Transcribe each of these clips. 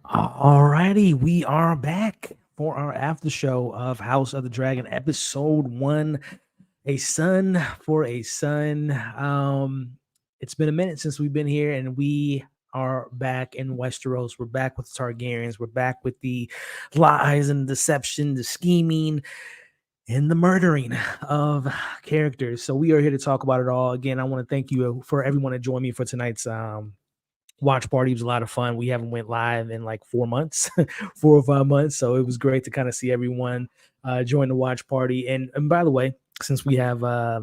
Alrighty, we are back for our after show of House of the Dragon, episode 1, A Son for a Son. It's been a minute since we've been here, and we are back in Westeros. We're back with the Targaryens. We're back with the lies and deception, the scheming, and the murdering of characters. So we are here to talk about it all. Again, I want to thank you for everyone that joined me for tonight's watch party. Was a lot of fun. We haven't went live in like 4 months, 4 or 5 months. So it was great to kind of see everyone join the watch party. And by the way, since we have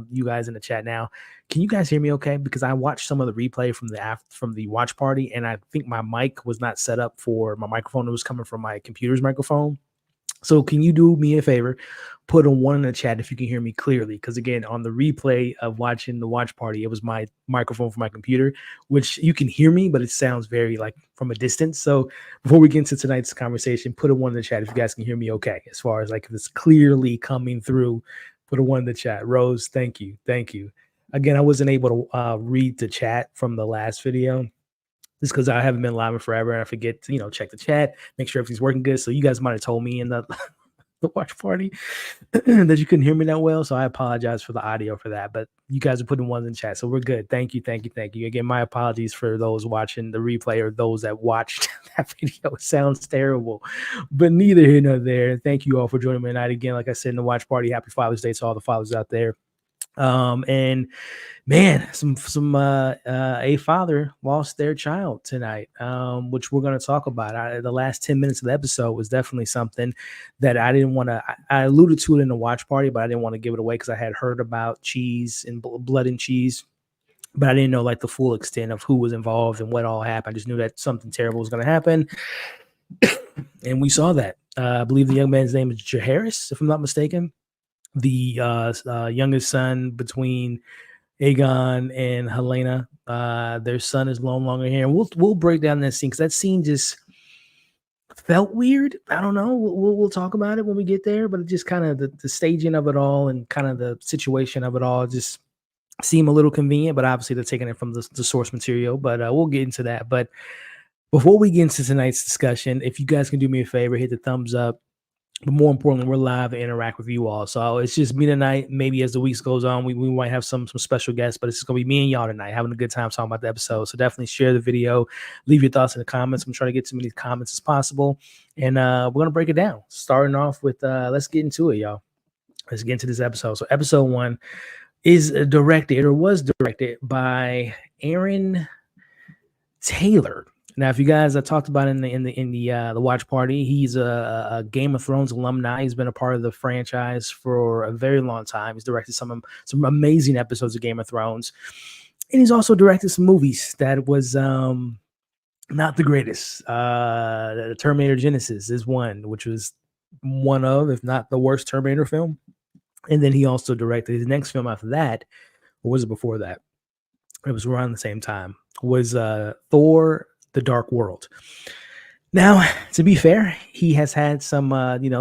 you guys in the chat now, can you guys hear me okay? Because I watched some of the replay from the watch party, and I think my mic was not set up for my microphone. It was coming from my computer's microphone. So can you do me a favor? Put a 1 in the chat if you can hear me clearly. Because again, on the replay of watching the watch party, it was my microphone for my computer, which you can hear me, but it sounds very like from a distance. So before we get into tonight's conversation, put a 1 in the chat if you guys can hear me okay. As far as like if it's clearly coming through, put a 1 in the chat. Rose, thank you. Thank you. Again, I wasn't able to read the chat from the last video, just because I haven't been live in forever and I forget to, check the chat, make sure everything's working good. So you guys might have told me in the watch party that you couldn't hear me that well. So I apologize for the audio for that, but you guys are putting 1s in chat. So we're good. Thank you. Thank you. Thank you. Again, my apologies for those watching the replay or those that watched that video. It sounds terrible, but neither here nor there. Thank you all for joining me tonight. Again, like I said in the watch party, happy Father's Day to all the fathers out there. And man, a father lost their child tonight, which we're going to talk about. The last 10 minutes of the episode was definitely something that I didn't want to. I alluded to it in the watch party, but I didn't want to give it away because I had heard about cheese and blood and cheese, but I didn't know like the full extent of who was involved and what all happened. I just knew that something terrible was going to happen, and we saw that. I believe the young man's name is Jaehaerys, if I'm not mistaken. The youngest son between Aegon and Helena. Their son is no longer here. And we'll break down that scene because that scene just felt weird. I don't know. We'll talk about it when we get there, but it just kind of the staging of it all and kind of the situation of it all just seem a little convenient. But obviously they're taking it from the source material. But we'll get into that. But before we get into tonight's discussion, if you guys can do me a favor, hit the thumbs up. But more importantly, we're live to interact with you all. So it's just me tonight. Maybe as the weeks goes on, we might have some special guests, but it's just going to be me and y'all tonight, having a good time talking about the episode. So definitely share the video. Leave your thoughts in the comments. I'm trying to get as many comments as possible. And we're going to break it down. Starting off with, let's get into it, y'all. Let's get into this episode. So episode 1 is directed or was directed by Aaron Taylor. Now, if you guys, I talked about in the watch party, he's a Game of Thrones alumni. He's been a part of the franchise for a very long time. He's directed some amazing episodes of Game of Thrones, and he's also directed some movies that was not the greatest. The Terminator Genesis is one, which was one of, if not the worst Terminator film. And then he also directed his next film after that, or was it before that? It was around the same time. Was Thor: The Dark World. Now, to be fair, he has had some,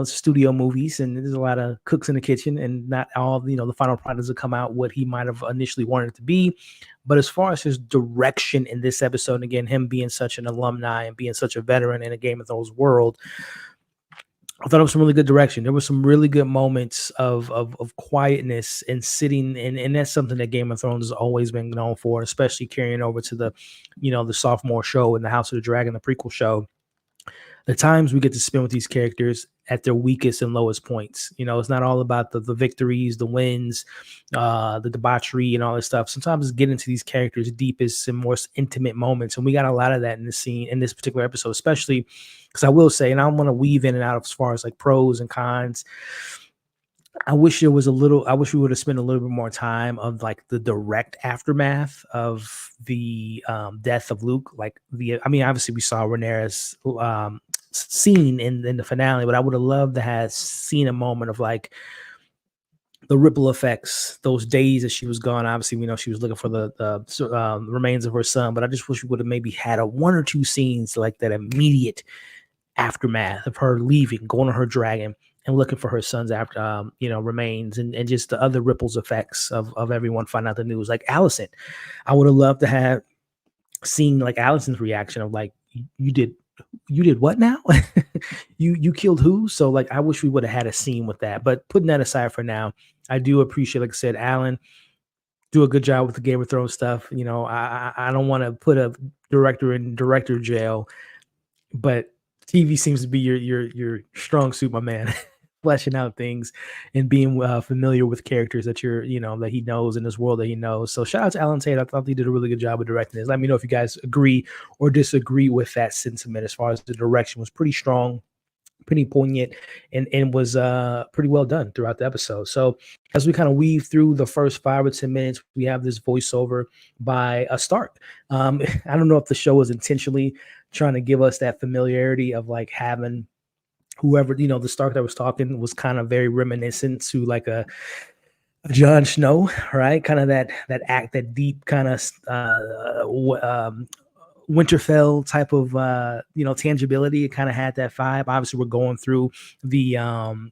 studio movies, and there's a lot of cooks in the kitchen, and not all, the final products will come out what he might have initially wanted it to be. But as far as his direction in this episode, and again, him being such an alumni and being such a veteran in a Game of Thrones world, I thought it was some really good direction. There were some really good moments of quietness and sitting, and that's something that Game of Thrones has always been known for, especially carrying over to the, the sophomore show and the House of the Dragon, the prequel show. The times we get to spend with these characters at their weakest and lowest points. It's not all about the victories, the wins, the debauchery, and all this stuff. Sometimes it's getting to these characters' deepest and most intimate moments, and we got a lot of that in this scene, in this particular episode, especially because I will say, and I don't want to weave in and out as far as like pros and cons. I wish we would have spent a little bit more time of like the direct aftermath of the death of Luke. Obviously we saw Rhaenyra's scene in the finale, but I would have loved to have seen a moment of like the ripple effects, those days that she was gone. Obviously, we know she was looking for the remains of her son, but I just wish we would have maybe had a 1 or 2 scenes like that immediate aftermath of her leaving, going on her dragon, and looking for her son's after remains, and just the other ripples effects of everyone finding out the news. Like Alicent, I would have loved to have seen like Alicent's reaction of like, you did You did what now? You killed who? So like I wish we would have had a scene with that. But putting that aside for now, I do appreciate, like I said, Alan do a good job with the Game of Thrones stuff. You know, I don't want to put a director in director jail, but TV seems to be your strong suit, my man. Fleshing out things and being familiar with characters that that he knows in this world that he knows. So shout out to Alan Tate. I thought he did a really good job of directing this. Let me know if you guys agree or disagree with that sentiment as far as the direction was pretty strong, pretty poignant, and was pretty well done throughout the episode. So as we kind of weave through the first 5 or 10 minutes, we have this voiceover by a Stark. I don't know if the show was intentionally trying to give us that familiarity of like having whoever, the Stark that was talking was kind of very reminiscent to like a Jon Snow, right? Kind of that deep kind of Winterfell type of tangibility. It kind of had that vibe. Obviously, we're going through the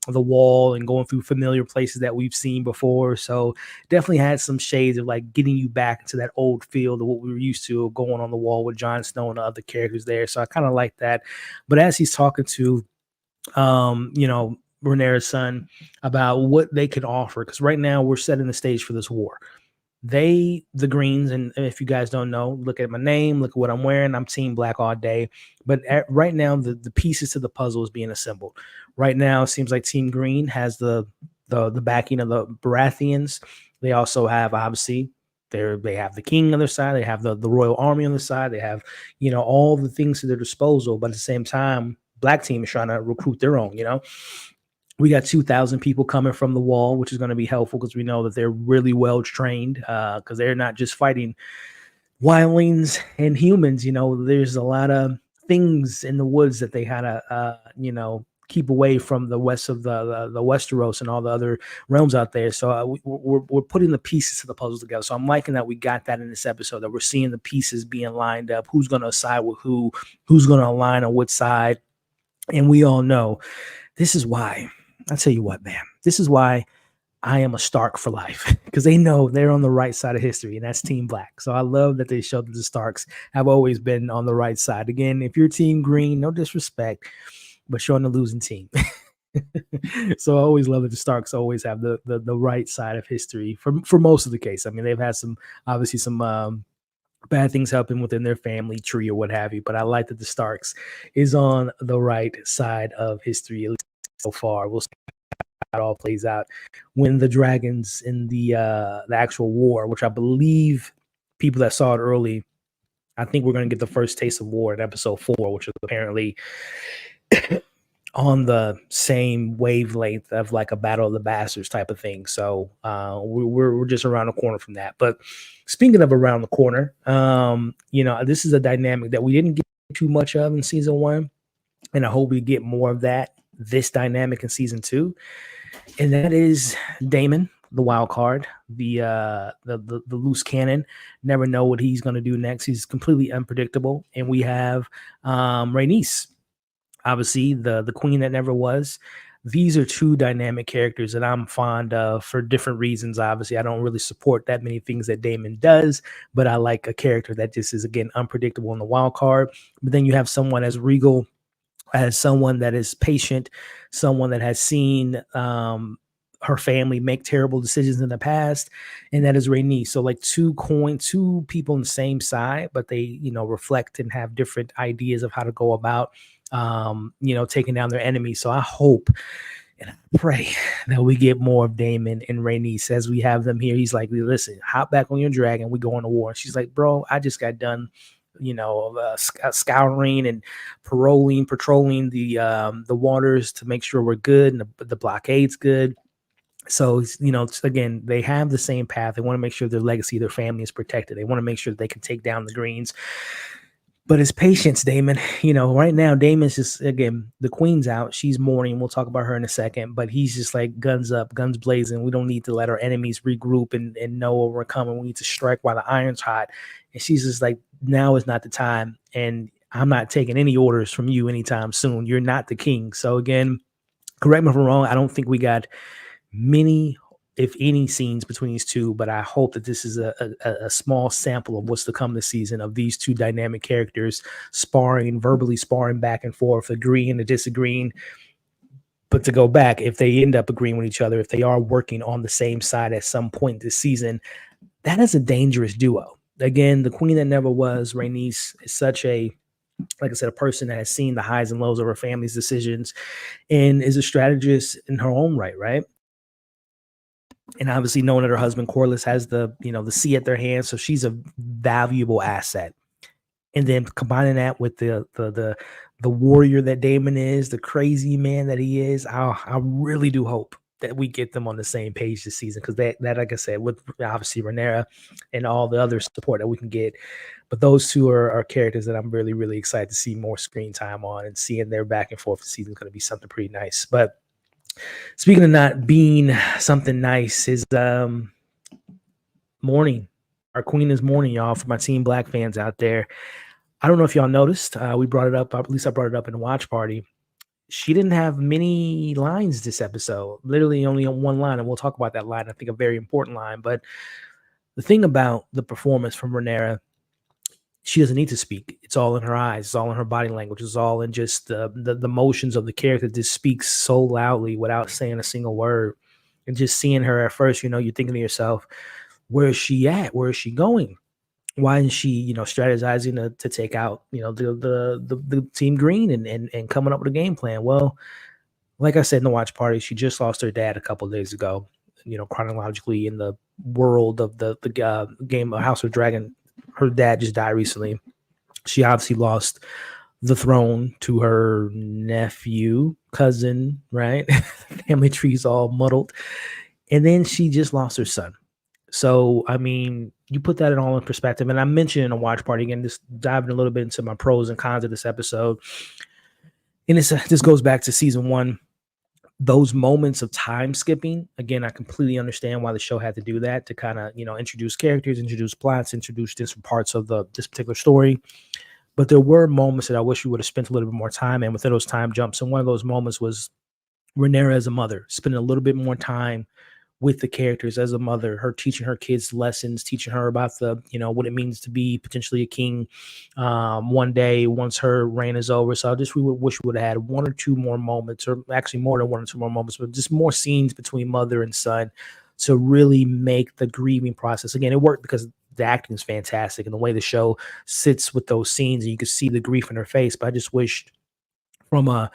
wall and going through familiar places that we've seen before. So definitely had some shades of like getting you back into that old feel of what we were used to going on the wall with Jon Snow and the other characters there. So I kind of like that. But as he's talking to Rhaenyra's son about what they can offer, because right now we're setting the stage for this war. The Greens, and if you guys don't know, look at my name, look at what I'm wearing. I'm Team Black all day. But right now, the pieces to the puzzle is being assembled. Right now, it seems like Team Green has the backing of the Baratheons. They also have, obviously, they have the king on their side. They have the royal army on the side. They have, all the things to their disposal. But at the same time, Black team is trying to recruit their own, We got 2,000 people coming from the wall, which is going to be helpful because we know that they're really well trained because they're not just fighting wildlings and humans. There's a lot of things in the woods that they had to, keep away from the west of the Westeros and all the other realms out there. So we're putting the pieces to the puzzle together. So I'm liking that we got that in this episode, that we're seeing the pieces being lined up, who's going to side with who's going to align on which side. And we all know this is why. I'll tell you what, man, this is why I am a Stark for life, because they know they're on the right side of history, and that's Team Black. So I love that they showed that the Starks have always been on the right side. Again, if you're Team Green, no disrespect, but you're on the losing team. So I always love that the Starks always have the right side of history for most of the case. I mean, they've had some bad things happen within their family tree or what have you, but I like that the Starks is on the right side of history, at least so far. We'll see how it all plays out when the dragons in the actual war, which I believe people that saw it early, I think we're going to get the first taste of war in episode 4, which is apparently on the same wavelength of like a Battle of the Bastards type of thing. So we're just around the corner from that. But speaking of around the corner, this is a dynamic that we didn't get too much of in season 1, and I hope we get more of this dynamic in season 2, and that is Daemon, the wild card, the loose cannon. Never know what he's going to do next. He's completely unpredictable. And we have Rhaenys, obviously the queen that never was. These are two dynamic characters that I'm fond of for different reasons. Obviously, I don't really support that many things that Daemon does, but I like a character that just is, again, unpredictable in the wild card. But then you have someone as regal, as someone that is patient, someone that has seen her family make terrible decisions in the past, and that is Rhaenys. So like two people on the same side, but they reflect and have different ideas of how to go about taking down their enemies. So I hope and I pray that we get more of Daemon and Rhaenys as we have them here. He's like, listen, hop back on your dragon, we go on to war. And she's like, bro, I just got done scouring and patrolling the waters to make sure we're good and the blockade's good. So, again, they have the same path. They want to make sure their legacy, their family is protected. They want to make sure that they can take down the Greens. But it's patience, Daemon. Right now, Daemon's just, again, the queen's out. She's mourning. We'll talk about her in a second. But he's just like guns up, guns blazing. We don't need to let our enemies regroup and know where we're coming. We need to strike while the iron's hot. And she's just like, now is not the time. And I'm not taking any orders from you anytime soon. You're not the king. So, again, correct me if I'm wrong. I don't think we got many if any, scenes between these two, but I hope that this is a small sample of what's to come this season of these two dynamic characters verbally sparring back and forth, agreeing to disagreeing. But to go back, if they end up agreeing with each other, if they are working on the same side at some point this season, that is a dangerous duo. Again, the queen that never was, Rhaenys, is such a, like I said, a person that has seen the highs and lows of her family's decisions and is a strategist in her own right, right? And obviously knowing that her husband Corlys has the sea at their hands, so she's a valuable asset. And then combining that with the warrior that Daemon is, the crazy man that he is, I really do hope that we get them on the same page this season, because that, like I said, with obviously Rhaenyra and all the other support that we can get, but those two are characters that I'm really, really excited to see more screen time on, and seeing their back and forth this season is going to be something pretty nice. But speaking of not being something nice, is mourning. Our queen is mourning, y'all, for my Team Black fans out there. I don't know if y'all noticed. We brought it up. At least I brought it up in the watch party. She didn't have many lines this episode. Literally only on one line, and we'll talk about that line. I think a very important line. But the thing about the performance from Rhaenyra, she doesn't need to speak. It's all in her eyes. It's all in her body language. It's all in just the motions of the character that just speaks so loudly without saying a single word. And just seeing her at first, you're thinking to yourself, where is she at? Where is she going? Why isn't she, strategizing to take out, the Team Green and coming up with a game plan? Well, like I said in the watch party, she just lost her dad a couple of days ago. Chronologically in the world of the game of House of Dragon, her dad just died recently. She obviously lost the throne to her nephew, cousin, right? Family tree's all muddled. And then she just lost her son. So, I mean, you put that all in perspective. And I mentioned in a watch party, again, just diving a little bit into my pros and cons of this episode. And this goes back to season 1. Those moments of time skipping, again, I completely understand why the show had to do that, to kind of, introduce characters, introduce plots, introduce different parts of this particular story. But there were moments that I wish we would have spent a little bit more time in within those time jumps. And one of those moments was Rhaenyra as a mother, spending a little bit more time with the characters as a mother, her teaching her kids lessons, teaching her about what it means to be potentially a king one day once her reign is over. So we wish we would have had one or two more moments, or actually more than one or two more moments, but just more scenes between mother and son to really make the grieving process. Again, it worked because the acting is fantastic and the way the show sits with those scenes, and you can see the grief in her face. But I just wished from a,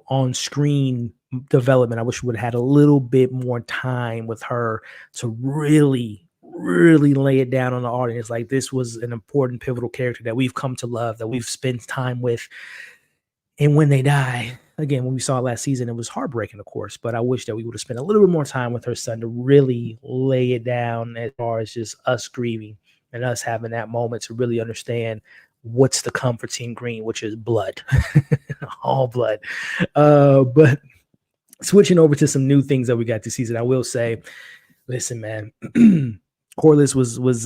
on-screen development, I wish we would have had a little bit more time with her to really, really lay it down on the audience. Like, this was an important, pivotal character that we've come to love, that we've spent time with. And when they die, again, when we saw it last season, it was heartbreaking, of course, but I wish that we would have spent a little bit more time with her son to really lay it down as far as just us grieving and us having that moment to really understand what's to come for Team Green, which is blood, all blood. But switching over to some new things that we got this season, I will say, listen, man, Corlys was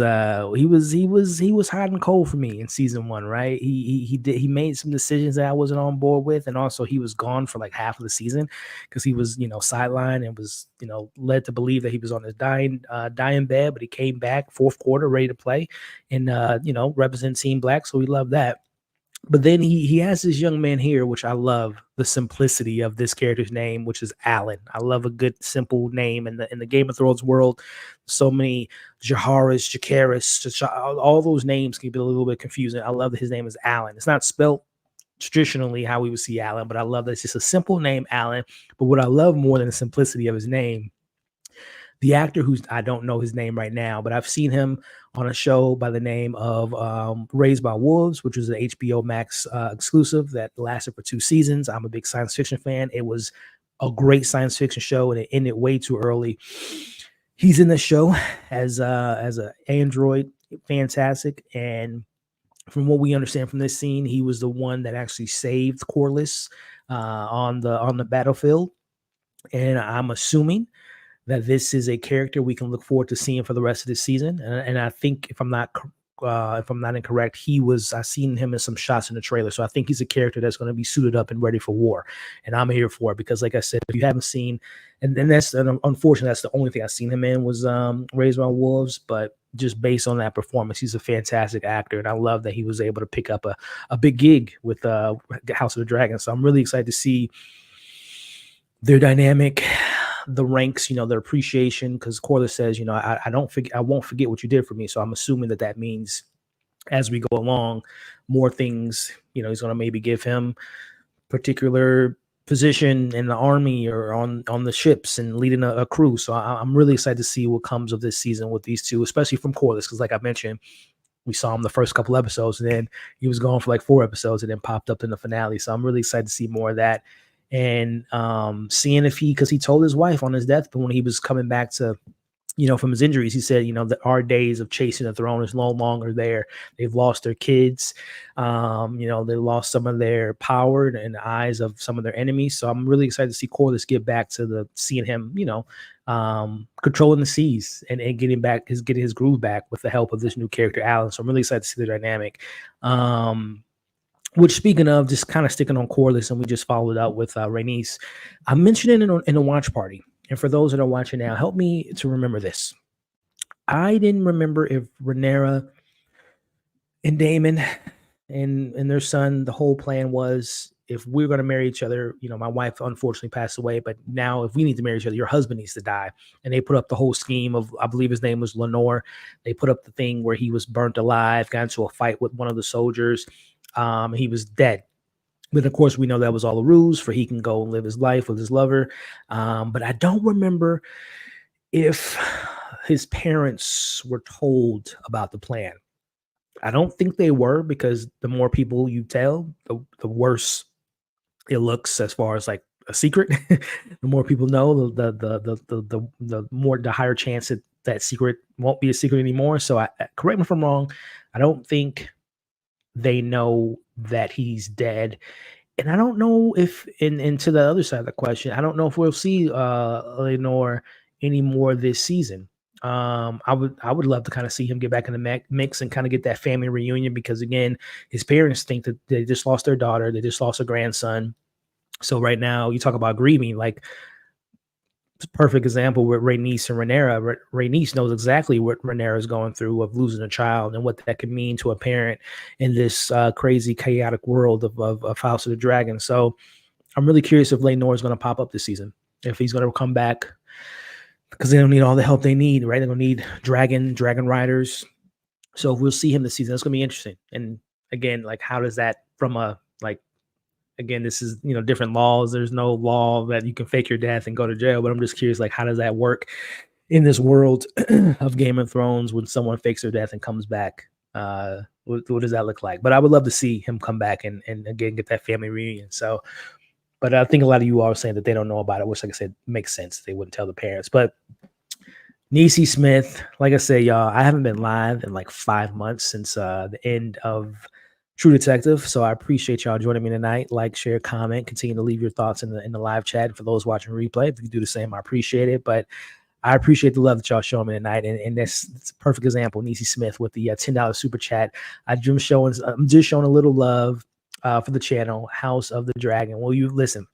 hot and cold for me in season 1, right? He made some decisions that I wasn't on board with, and also he was gone for like half of the season because he was sidelined and was led to believe that he was on his dying bed, but he came back fourth quarter ready to play and represent Team Black, so we love that. But then he has this young man here, which I love the simplicity of this character's name, which is Alan. I love a good simple name in the Game of Thrones world. So many Jaharis, Jacaris, all those names can be a little bit confusing. I love that his name is Alan. It's not spelled traditionally how we would see Alan, but I love that it's just a simple name, Alan. But what I love more than the simplicity of his name, the actor I don't know his name right now, but I've seen him on a show by the name of Raised by Wolves, which was an HBO Max exclusive that lasted for 2 seasons. I'm a big science fiction fan. It was a great science fiction show, and it ended way too early. He's in the show as an android, fantastic. And from what we understand from this scene, he was the one that actually saved Corlys on the battlefild. And I'm assuming that this is a character we can look forward to seeing for the rest of this season. And I think if I'm not incorrect, I seen him in some shots in the trailer. So I think he's a character that's going to be suited up and ready for war. And I'm here for it because, like I said, if you haven't seen and then that's unfortunately that's the only thing I've seen him in was Raised by Wolves. But just based on that performance, he's a fantastic actor, and I love that he was able to pick up a big gig with House of the Dragon. So I'm really excited to see their dynamic, the ranks, their appreciation. Because Corliss says, I won't forget what you did for me. So I'm assuming that means as we go along, more things, he's going to maybe give him particular position in the army or on the ships and leading a crew. So I'm really excited to see what comes of this season with these two, especially from Corliss, because like I mentioned, we saw him the first couple episodes, and then he was gone for like 4 episodes and then popped up in the finale. So I'm really excited to see more of that. And seeing if because he told his wife on his deathbed when he was coming back to, from his injuries, he said, that our days of chasing the throne is no longer there. They've lost their kids. They lost some of their power in the eyes of some of their enemies. So I'm really excited to see Corliss get back to seeing him, controlling the seas and getting his groove back with the help of this new character, Alan. So I'm really excited to see the dynamic. Which, speaking of, just kind of sticking on Corliss, and we just followed up with Rhaenys. I mentioned it in a watch party. And for those that are watching now, help me to remember this. I didn't remember if Rhaenyra and Daemon and their son, the whole plan was, if we're going to marry each other, my wife unfortunately passed away, but now if we need to marry each other, your husband needs to die. And they put up the whole scheme of, I believe his name was Lenore. They put up the thing where he was burnt alive, got into a fight with one of the soldiers. He was dead. But of course, we know that was all a ruse for he can go and live his life with his lover. But I don't remember if his parents were told about the plan. I don't think they were, because the more people you tell, the worse it looks as far as like a secret. The more people know, the higher chance that secret won't be a secret anymore. So correct me if I'm wrong. I don't think they know that he's dead. And I don't know if, and to the other side of the question, I don't know if we'll see Lenore anymore this season. I would love to kind of see him get back in the mix and kind of get that family reunion, because again, his parents think that they just lost their daughter, they just lost a grandson. So right now, you talk about grieving, like, perfect example with Rhaenys and Rhaenyra. Rhaenys knows exactly what Rhaenyra is going through of losing a child and what that could mean to a parent in this crazy, chaotic world of House of the Dragon. So I'm really curious if Lenore is going to pop up this season, if he's going to come back, because they don't need all the help they need, right? They're going to need dragon riders. So if we'll see him this season, that's going to be interesting. And again, like, how does that again, this is, different laws. There's no law that you can fake your death and go to jail, but I'm just curious, like, how does that work in this world of Game of Thrones when someone fakes their death and comes back? What does that look like? But I would love to see him come back and again, get that family reunion. So, but I think a lot of you are saying that they don't know about it, which, like I said, makes sense. They wouldn't tell the parents. But Niecy Smith, like I said, y'all, I haven't been live in like 5 months since the end of True Detective. So I appreciate y'all joining me tonight. Like, share, comment, continue to leave your thoughts in the live chat. And for those watching replay, if you do the same, I appreciate it. But I appreciate the love that y'all showing me tonight. And that's a perfect example. Niecy Smith with the $10 super chat. I'm just showing a little love for the channel, House of the Dragon. Well, you listen.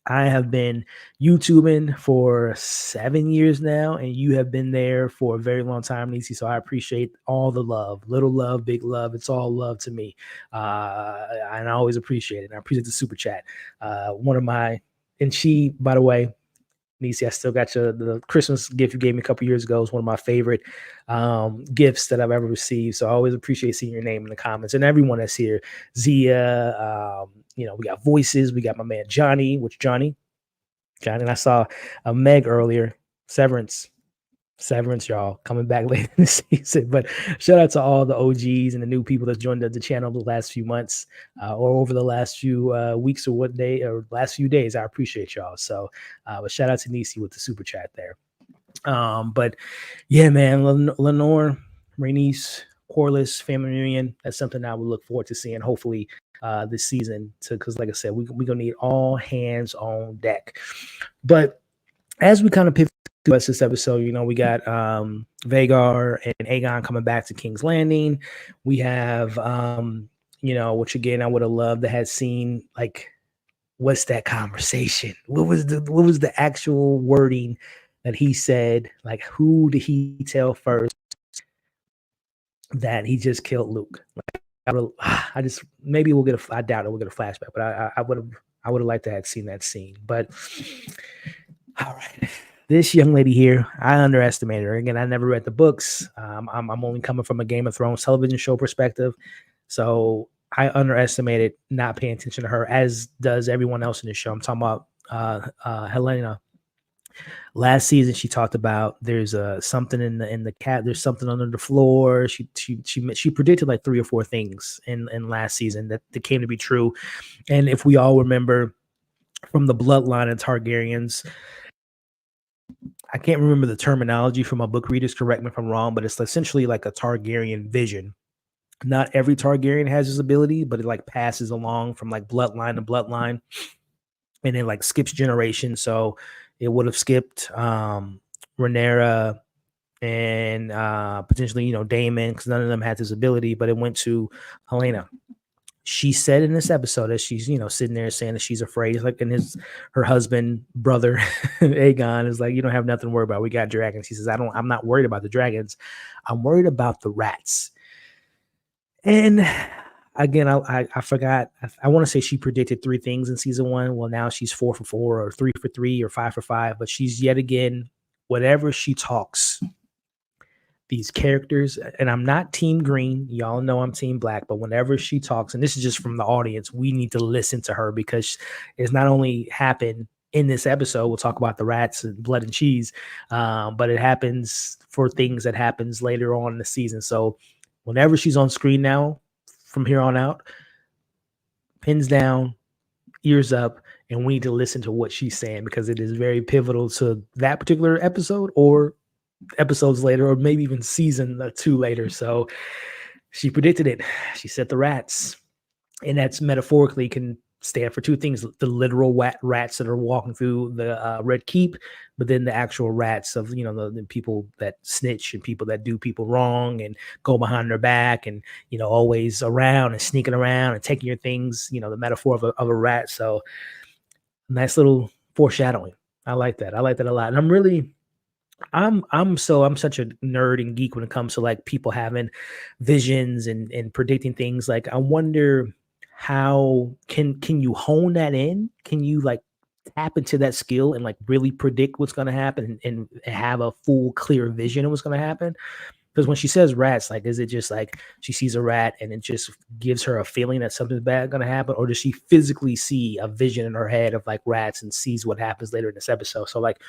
I have been YouTubing for 7 years now, and you have been there for a very long time, Niecy. So I appreciate all the love, little love, big love. It's all love to me. And I always appreciate it. And I appreciate the super chat. And she, by the way, Niecy, I still got the Christmas gift you gave me a couple years ago. Is one of my favorite gifts that I've ever received. So I always appreciate seeing your name in the comments, and everyone that's here. Zia, we got voices. We got my man Johnny, and I saw Meg earlier. Severance, y'all, coming back later in the season. But shout out to all the OGs and the new people that's joined the channel the last few months or over the last few weeks or last few days. I appreciate y'all. So, but shout out to Niecy with the super chat there. But yeah, man, Lenore, Rhaenys, Corliss, family reunion. That's something I would look forward to seeing, hopefully, this season, because like I said, we're gonna need all hands on deck. But as we kind of pivot to this episode, we got Vhagar and Aegon coming back to King's Landing. We have which again I would have loved to have seen, like, what's that conversation? What was the actual wording that he said? Like, who did he tell first that he just killed Luke? Like, I just maybe we'll get I doubt it. We'll get a flashback, but I would have liked to have seen that scene. But all right, this young lady here, I underestimated her. Again, I never read the books. I'm only coming from a Game of Thrones television show perspective, so I underestimated not paying attention to her, as does everyone else in the show. I'm talking about Helena. Last season, she talked about there's something in the cat. There's something under the floor. She predicted like 3 or 4 things in last season that came to be true. And if we all remember from the bloodline of Targaryens, I can't remember the terminology for my book readers. Correct me if I'm wrong, but it's essentially like a Targaryen vision. Not every Targaryen has this ability, but it like passes along from like bloodline to bloodline, and it like skips generations. So it would have skipped Rhaenyra and potentially, Daemon, because none of them had this ability, but it went to Helena. She said in this episode that she's, sitting there saying that she's afraid. It's like, and her husband, brother, Aegon is like, you don't have nothing to worry about. We got dragons. He says, I'm not worried about the dragons. I'm worried about the rats. And again, I forgot. I want to say she predicted 3 things in season 1. Well, now she's 4 for 4 or 3 for 3 or 5 for 5, but she's yet again, whatever she talks, these characters, and I'm not team green. Y'all know I'm team black, but whenever she talks, and this is just from the audience, we need to listen to her, because it's not only happened in this episode. We'll talk about the rats and blood and cheese, but it happens for things that happens later on in the season. So whenever she's on screen now, from here on out, pins down, ears up, and we need to listen to what she's saying, because it is very pivotal to that particular episode, or episodes later, or maybe even season 2 later. So she predicted it. She said the rats, and that's metaphorically can stand for 2 things: the literal rats that are walking through the Red Keep, but then the actual rats of the people that snitch and people that do people wrong and go behind their back and always around and sneaking around and taking your things. The metaphor of a rat. So nice little foreshadowing. I like that. I like that a lot, and I'm such a nerd and geek when it comes to like people having visions and predicting things. Like, I wonder how can you hone that in? Can you like tap into that skill and like really predict what's going to happen, and have a full clear vision of what's going to happen? Because when she says rats, like, is it just like she sees a rat and it just gives her a feeling that something's bad going to happen, or does she physically see a vision in her head of like rats and sees what happens later in this episode? So like,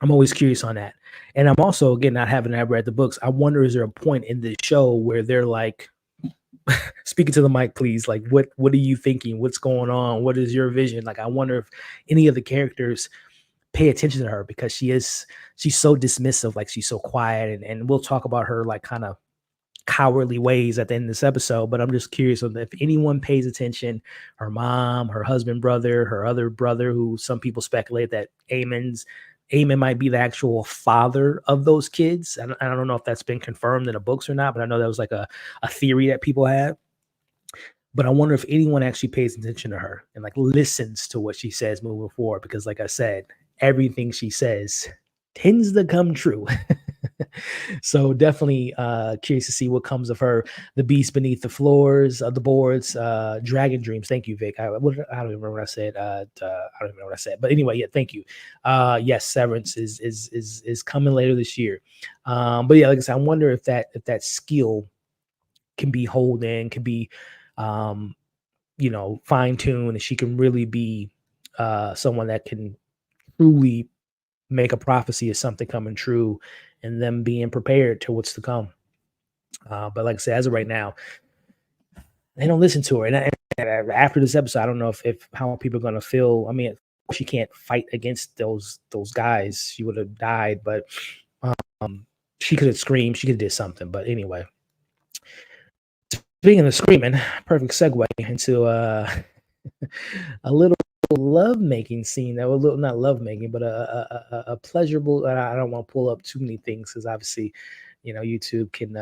I'm always curious on that. And I'm also, again, not having ever read the books, I wonder, is there a point in this show where they're like, speaking to the mic, please, like, what are you thinking? What's going on? What is your vision? Like, I wonder if any of the characters pay attention to her, because she's so dismissive, like she's so quiet, and we'll talk about her like kind of cowardly ways at the end of this episode. But I'm just curious if anyone pays attention. Her mom, her husband, brother, her other brother, who some people speculate that Aemon might be the actual father of those kids. I don't know if that's been confirmed in the books or not, but I know that was like a theory that people had. But I wonder if anyone actually pays attention to her and like listens to what she says moving forward, because like I said, everything she says tends to come true. So definitely curious to see what comes of her. The beast beneath the floors of the boards, dragon dreams. Thank you, Vic. I don't even remember what I said. I don't even know what I said, but anyway, yeah, thank you. Yes, Severance is coming later this year. But yeah, like I said, I wonder if that skill can be honed in, can be fine tuned, and she can really be someone that can truly make a prophecy of something coming true, and them being prepared to what's to come. But like I said, as of right now, they don't listen to her. And after this episode, I don't know if how people are going to feel. I mean, she can't fight against those guys. She would have died, but she could have screamed. She could have did something. But anyway, speaking of screaming, perfect segue into a little love-making scene that was not love-making, but a pleasurable. I don't want to pull up too many things, because obviously, YouTube can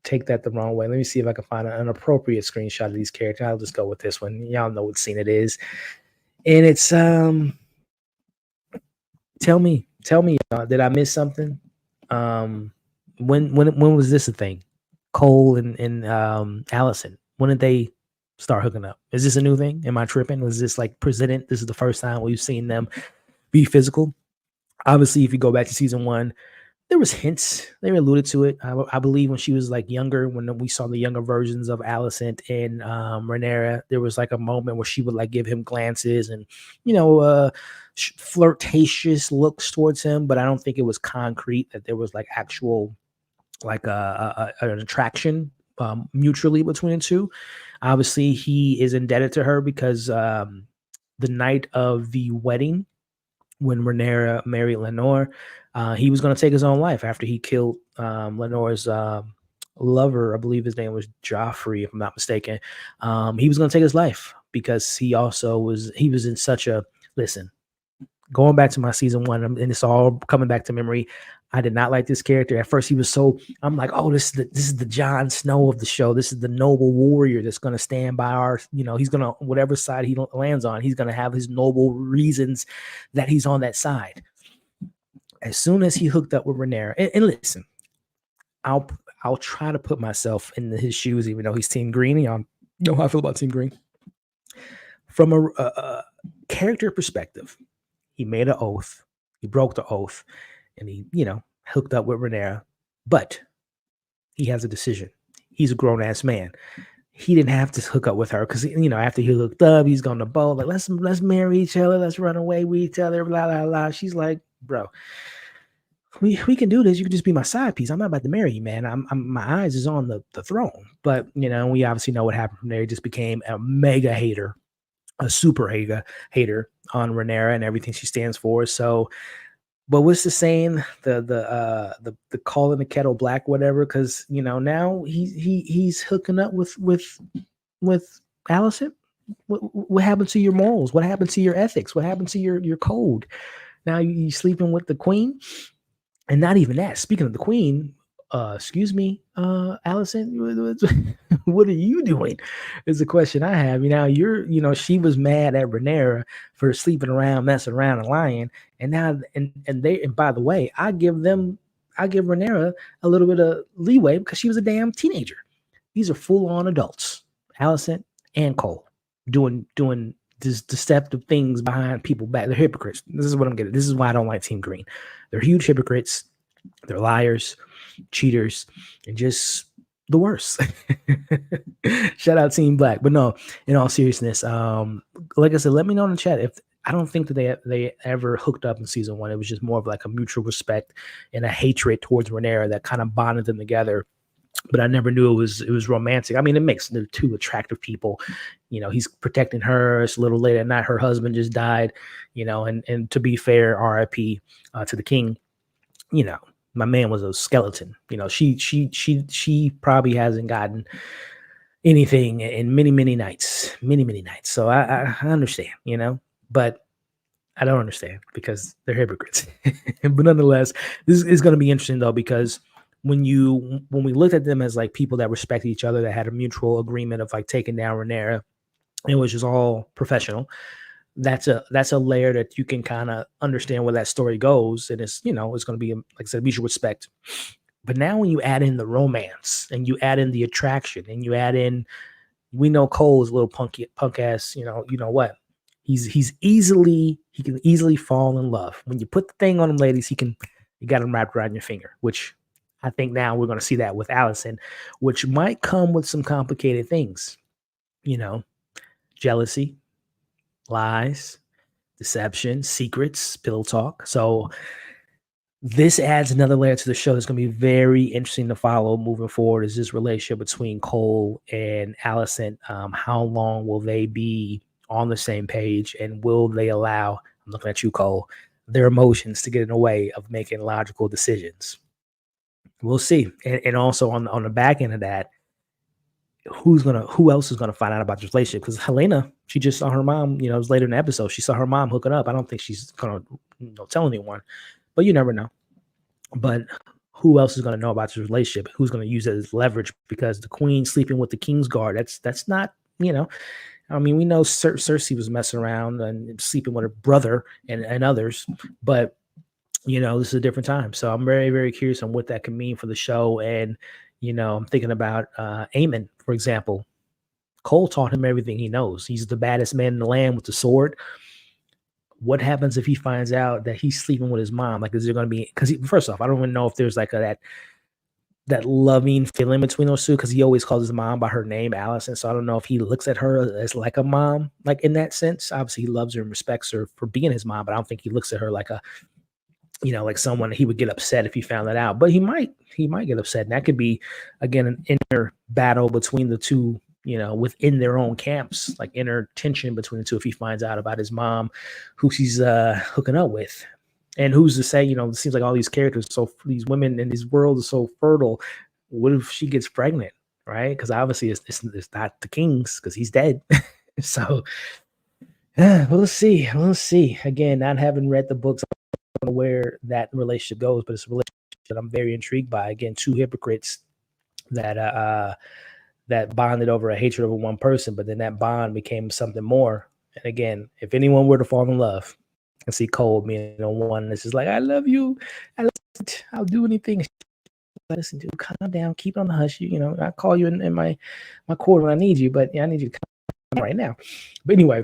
take that the wrong way. Let me see if I can find an appropriate screenshot of these characters. I'll just go with this one. Y'all know what scene it is. And it's tell me, did I miss something? Um, when was this a thing? Cole and Allison. When did they start hooking up? Is this a new thing? Am I tripping? Was this like presented? This is the first time we've seen them be physical. Obviously, if you go back to season one, there was hints. They alluded to it. I believe when she was like younger, when we saw the younger versions of Alicent and Rhaenyra, there was like a moment where she would like give him glances and, you know, flirtatious looks towards him. But I don't think it was concrete that there was like actual like an attraction mutually between the two. Obviously, he is indebted to her because the night of the wedding, when Rhaenyra married Lenore, he was going to take his own life after he killed Lenore's lover. I believe his name was Joffrey, if I'm not mistaken. He was going to take his life because he was in such a listen. Going back to my season one, and it's all coming back to memory. I did not like this character. At first, he was so. I'm like, oh, this is the Jon Snow of the show. This is the noble warrior that's going to stand by our. You know, he's going to whatever side he lands on. He's going to have his noble reasons that he's on that side. As soon as he hooked up with Rhaenyra, and listen, I'll I'll try to put myself in his shoes, even though he's Team Green. Y'all know how I feel about Team Green. From a character perspective, he made an oath. He broke the oath, and he, hooked up with Rhaenyra. But he has a decision. He's a grown ass man. He didn't have to hook up with her because after he hooked up, he's going to boat like let's marry each other, let's run away with each other, blah blah blah. She's like, bro, we can do this. You can just be my side piece. I'm not about to marry you, man. I'm my eyes is on the throne. But we obviously know what happened from there. He just became a mega hater, a super hater on Rhaenyra and everything she stands for. So, but what's the saying? The calling the kettle black, whatever. Because now he's hooking up with Allison. What happened to your morals? What happened to your ethics? What happened to your code? Now you sleeping with the queen, and not even that. Speaking of the queen, excuse me, Allison, what are you doing? Is the question I have. She was mad at Rhaenyra for sleeping around, messing around, and lying, and now, and by the way, I give Rhaenyra a little bit of leeway because she was a damn teenager. These are full on adults, Allison and Cole, doing deceptive things behind people back. They're hypocrites. This is what I'm getting. This is why I don't like Team Green. They're huge hypocrites. They're liars, cheaters, and just the worst. Shout out Team Black. But no, in all seriousness, like I said, let me know in the chat if I don't think that they ever hooked up in season one. It was just more of like a mutual respect and a hatred towards Rhaenyra that kind of bonded them together. But I never knew it was romantic. I mean, it makes the two attractive people. He's protecting her. It's a little late at night. Her husband just died. And to be fair, R.I.P. To the king. My man was a skeleton. She probably hasn't gotten anything in many nights. So I understand. But I don't understand because they're hypocrites. But nonetheless, this is going to be interesting though because when we looked at them as like people that respect each other, that had a mutual agreement of like taking down Rhaenyra, it was just all professional. That's a layer that you can kind of understand where that story goes, and it's it's going to be, like I said, mutual respect. But now when you add in the romance and you add in the attraction and you add in, we know Cole is a little punk ass, you know what? He can easily fall in love. When you put the thing on him, ladies, you got him wrapped around your finger, which I think now we're going to see that with Allison, which might come with some complicated things, jealousy, lies, deception, secrets, pillow talk. So this adds another layer to the show that's going to be very interesting to follow moving forward. Is this relationship between Cole and Allison? How long will they be on the same page, and will they allow, I'm looking at you, Cole, their emotions to get in the way of making logical decisions? We'll see. And also on the back end of that, who else is gonna find out about this relationship? Because Helena, she just saw her mom, it was later in the episode, she saw her mom hooking up. I don't think she's gonna tell anyone, but you never know. But who else is gonna know about this relationship? Who's gonna use it as leverage? Because the queen sleeping with the king's guard, that's not, I mean, we know Cersei was messing around and sleeping with her brother and others, but this is a different time. So I'm very, very curious on what that could mean for the show. And, I'm thinking about Aemon, for example. Cole taught him everything he knows. He's the baddest man in the land with the sword. What happens if he finds out that he's sleeping with his mom? Like, is there going to be, because first off, I don't even know if there's like that loving feeling between those two, because he always calls his mom by her name, Allison. So I don't know if he looks at her as like a mom, like in that sense. Obviously, he loves her and respects her for being his mom, but I don't think he looks at her like like someone he would get upset if he found that out. But he might get upset, and that could be again an inner battle between the two, within their own camps, like inner tension between the two if he finds out about his mom, who he's hooking up with. And who's to say, it seems like all these characters, these women in this world are so fertile. What if she gets pregnant, right? Because obviously it's not the king's, because he's dead. So, well, let's see. Again, not having read the books, I don't know where that relationship goes, but it's a relationship that I'm very intrigued by. Again, two hypocrites that that bonded over a hatred over one person, but then that bond became something more. And again, if anyone were to fall in love, and see Cole being one that's just like, I love you, I'll do anything. Listen, dude, calm down, keep it on the hush. I call you in my quarter when I need you, but I need you to come right now. But anyway,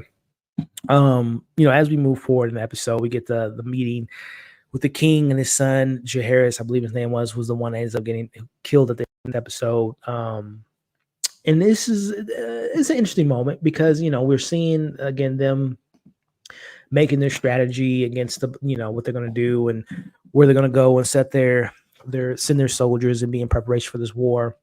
as we move forward in the episode, we get the meeting with the king and his son, Jaehaerys, I believe his name was the one that ends up getting killed at the end of the episode. And this is it's an interesting moment because we're seeing again them making their strategy against the what they're going to do and where they're going to go and send their soldiers and be in preparation for this war.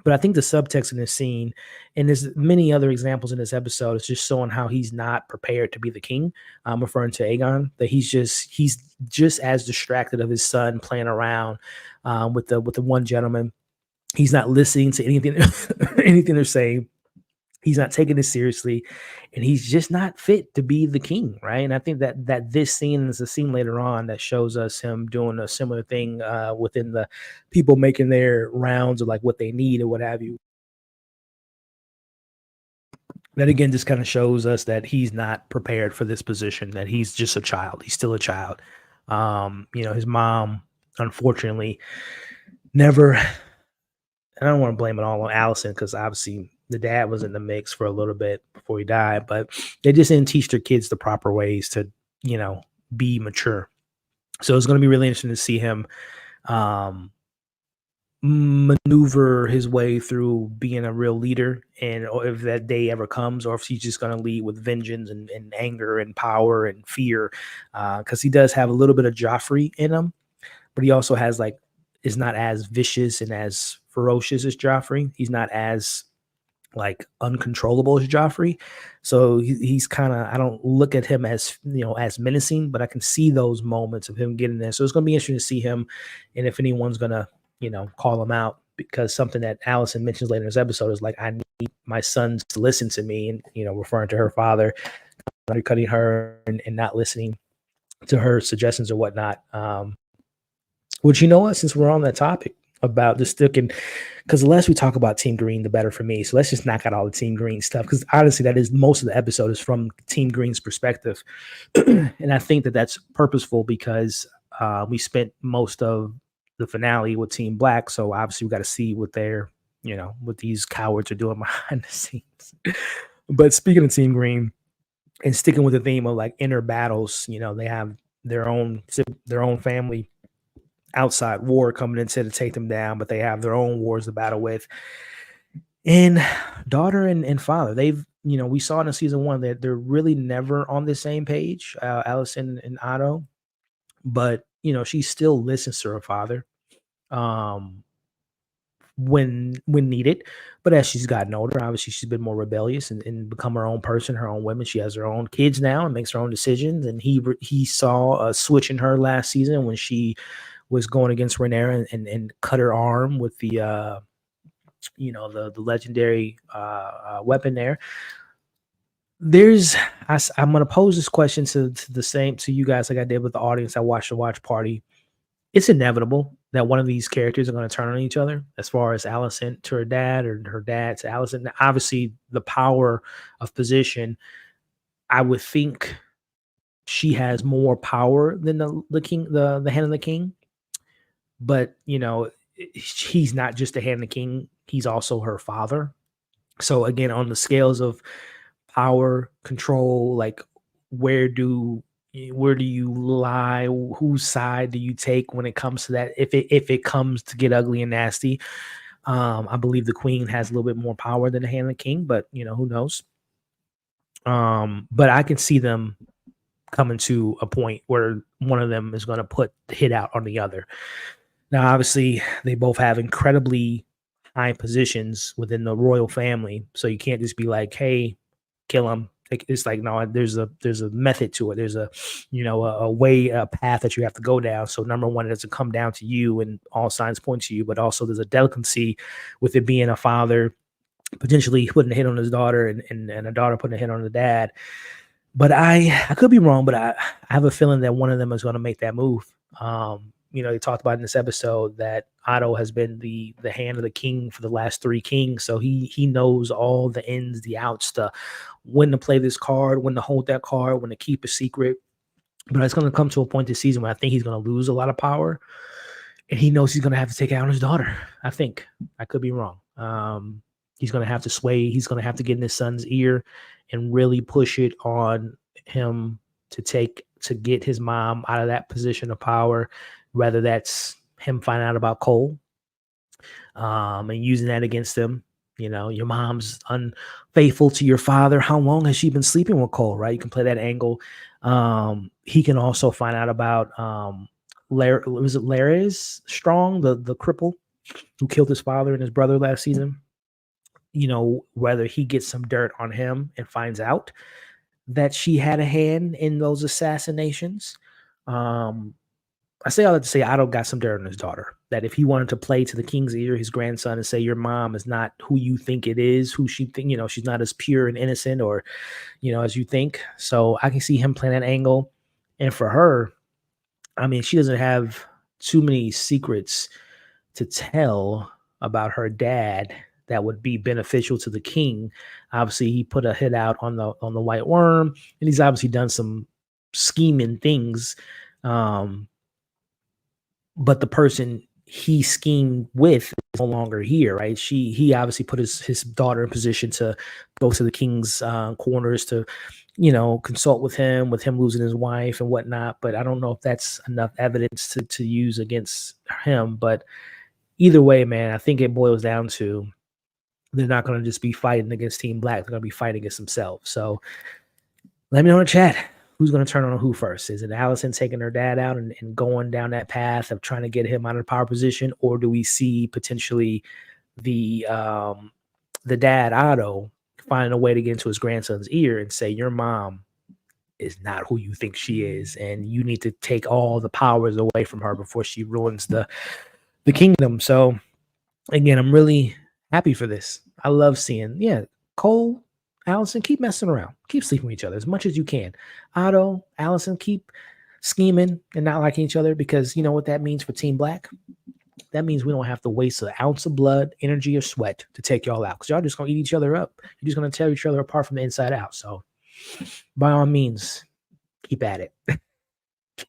But I think the subtext in this scene, and there's many other examples in this episode, is just showing how he's not prepared to be the king. I'm referring to Aegon, that he's just as distracted of his son playing around with the one gentleman. He's not listening to anything they're saying. He's not taking it seriously, and he's just not fit to be the king, right? And I think that this scene is a scene later on that shows us him doing a similar thing within the people making their rounds of like what they need or what have you. That again just kind of shows us that he's not prepared for this position, that he's just a child. He's still a child. His mom, unfortunately, never, and I don't want to blame it all on Allison because obviously the dad was in the mix for a little bit before he died, but they just didn't teach their kids the proper ways to, be mature. So it's going to be really interesting to see him maneuver his way through being a real leader, and or if that day ever comes, or if he's just going to lead with vengeance and anger and power and fear, because he does have a little bit of Joffrey in him, but he also has is not as vicious and as ferocious as Joffrey. He's not as uncontrollable as Joffrey. So he's kind of, I don't look at him as, as menacing, but I can see those moments of him getting there. So it's going to be interesting to see him. And if anyone's going to, call him out, because something that Allison mentions later in this episode is I need my sons to listen to me, and, referring to her father, undercutting her and not listening to her suggestions or whatnot. Which, what, since we're on that topic about the sticking, because the less we talk about Team Green, the better for me. So let's just knock out all the Team Green stuff, because honestly, that is most of the episode is from Team Green's perspective. And I think that that's purposeful because we spent most of the finale with Team Black. So obviously we got to see what they're, what these cowards are doing behind the scenes. But speaking of Team Green and sticking with the theme of inner battles, they have their own family outside war coming in to take them down, but they have their own wars to battle with. And daughter and father, they've, we saw in season 1 that they're really never on the same page, Allison and Otto, but she still listens to her father when needed. But as she's gotten older, obviously she's been more rebellious and become her own person, her own woman. She has her own kids now and makes her own decisions. And he saw a switch in her last season when she was going against Rhaenyra and cut her arm with the the legendary weapon there. I'm going to pose this question to the same to you guys like I did with the audience. I watched the watch party. It's inevitable that one of these characters are going to turn on each other, as far as Allison to her dad or her dad to Allison. Now, obviously, the power of position, I would think she has more power than the king, the hand of the king. But he's not just the hand of the king; he's also her father. So again, on the scales of power, control, like where do where do you lie? Whose side do you take when it comes to that? If it comes to get ugly and nasty, I believe the queen has a little bit more power than the hand of the king, but who knows? But I can see them coming to a point where one of them is going to put the hit out on the other. Now, obviously, they both have incredibly high positions within the royal family, so you can't just be like, "Hey, kill him." It's like, no, there's a method to it. There's a way, a path that you have to go down. So number one, it doesn't come down to you, and all signs point to you, but also there's a delicacy with it being a father potentially putting a hit on his daughter, and a daughter putting a hit on the dad. But I could be wrong, but I have a feeling that one of them is going to make that move. They talked about in this episode that Otto has been the hand of the king for the last three kings, so he knows all the ins, the outs, the when to play this card, when to hold that card, when to keep a secret. But it's going to come to a point this season where I think he's going to lose a lot of power, and he knows he's going to have to take it out on his daughter. I think I could be wrong. He's going to have to sway. He's going to have to get in his son's ear and really push it on him to get his mom out of that position of power, whether that's him finding out about Cole, and using that against him. Your mom's unfaithful to your father. How long has she been sleeping with Cole, right? You can play that angle. He can also find out about was it Larry's Strong, the cripple who killed his father and his brother last season? Whether he gets some dirt on him and finds out that she had a hand in those assassinations. I say all that to say Otto got some dirt on his daughter. That if he wanted to play to the king's ear, his grandson, and say your mom is not who you think it is, who she think, she's not as pure and innocent or, as you think. So I can see him playing that angle. And for her, I mean, she doesn't have too many secrets to tell about her dad that would be beneficial to the king. Obviously, he put a hit out on the white worm, and he's obviously done some scheming things. But the person he schemed with is no longer here, right? He obviously put his daughter in position to go to the king's corners to, consult with him losing his wife and whatnot. But I don't know if that's enough evidence to use against him. But either way, man, I think it boils down to they're not going to just be fighting against Team Black. They're going to be fighting against themselves. So let me know in the chat. Who's going to turn on who first? Is it Allison taking her dad out and going down that path of trying to get him out of the power position? Or do we see potentially the dad, Otto, finding a way to get into his grandson's ear and say, your mom is not who you think she is, and you need to take all the powers away from her before she ruins the kingdom. So again, I'm really happy for this. I love seeing, Cole, Allison, keep messing around. Keep sleeping with each other as much as you can. Otto, Allison, keep scheming and not liking each other, because you know what that means for Team Black? That means we don't have to waste an ounce of blood, energy, or sweat to take y'all out, because y'all just going to eat each other up. You're just going to tear each other apart from the inside out. So by all means, keep at it.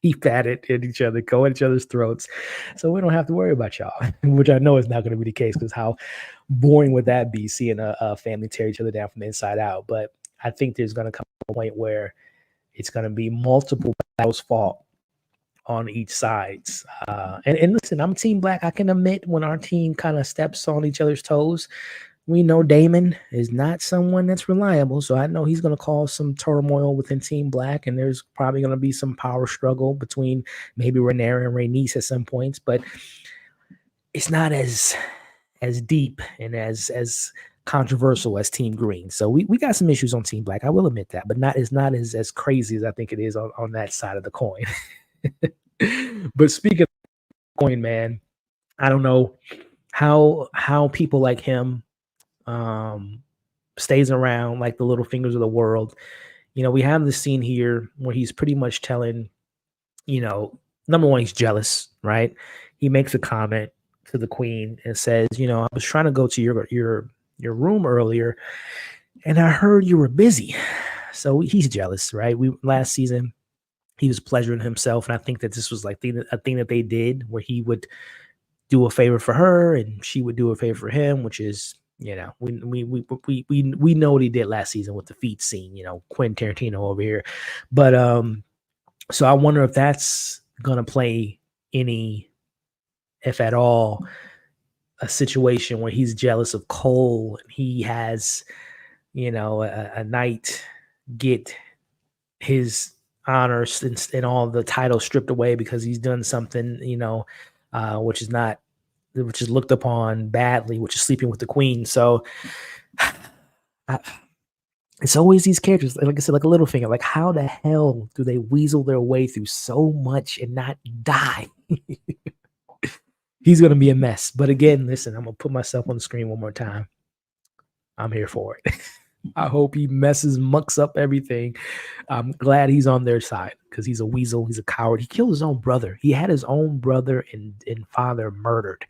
Keep at it at each other, go at each other's throats, so we don't have to worry about y'all, which I know is not going to be the case, because how boring would that be, seeing a family tear each other down from the inside out? But I think there's going to come a point where it's going to be multiple battles fought on each sides. And listen, I'm Team Black. I can admit when our team kind of steps on each other's toes. We know Damon is not someone that's reliable, so I know he's going to cause some turmoil within Team Black, and there's probably going to be some power struggle between maybe Rhaenyra and Rhaenys at some points, but it's not as deep and as controversial as Team Green. So we got some issues on Team Black. I will admit that, but it's not as crazy as I think it is on that side of the coin. But speaking of coin, man, I don't know how people like him stays around like the little fingers of the world. We have this scene here where he's pretty much telling, number one, he's jealous, right? he makes a comment to the queen and says, I was trying to go to your room earlier, and I heard you were busy. So he's jealous, right? We last season he was pleasuring himself, and I think that this was like a thing that they did where he would do a favor for her and she would do a favor for him, which is, we know what he did last season with the feet scene, Quentin Tarantino over here. But so I wonder if that's gonna play any, if at all, a situation where he's jealous of Cole and he has, a knight get his honors and all the titles stripped away because he's done something, which is looked upon badly, which is sleeping with the queen. So I, it's always these characters, like I said, like a little finger. Like, how the hell do they weasel their way through so much and not die? He's gonna be a mess. But again, listen, I'm gonna put myself on the screen one more time. I'm here for it. I hope he mucks up everything. I'm glad he's on their side because he's a weasel. He's a coward. He killed his own brother. He had his own brother and father murdered.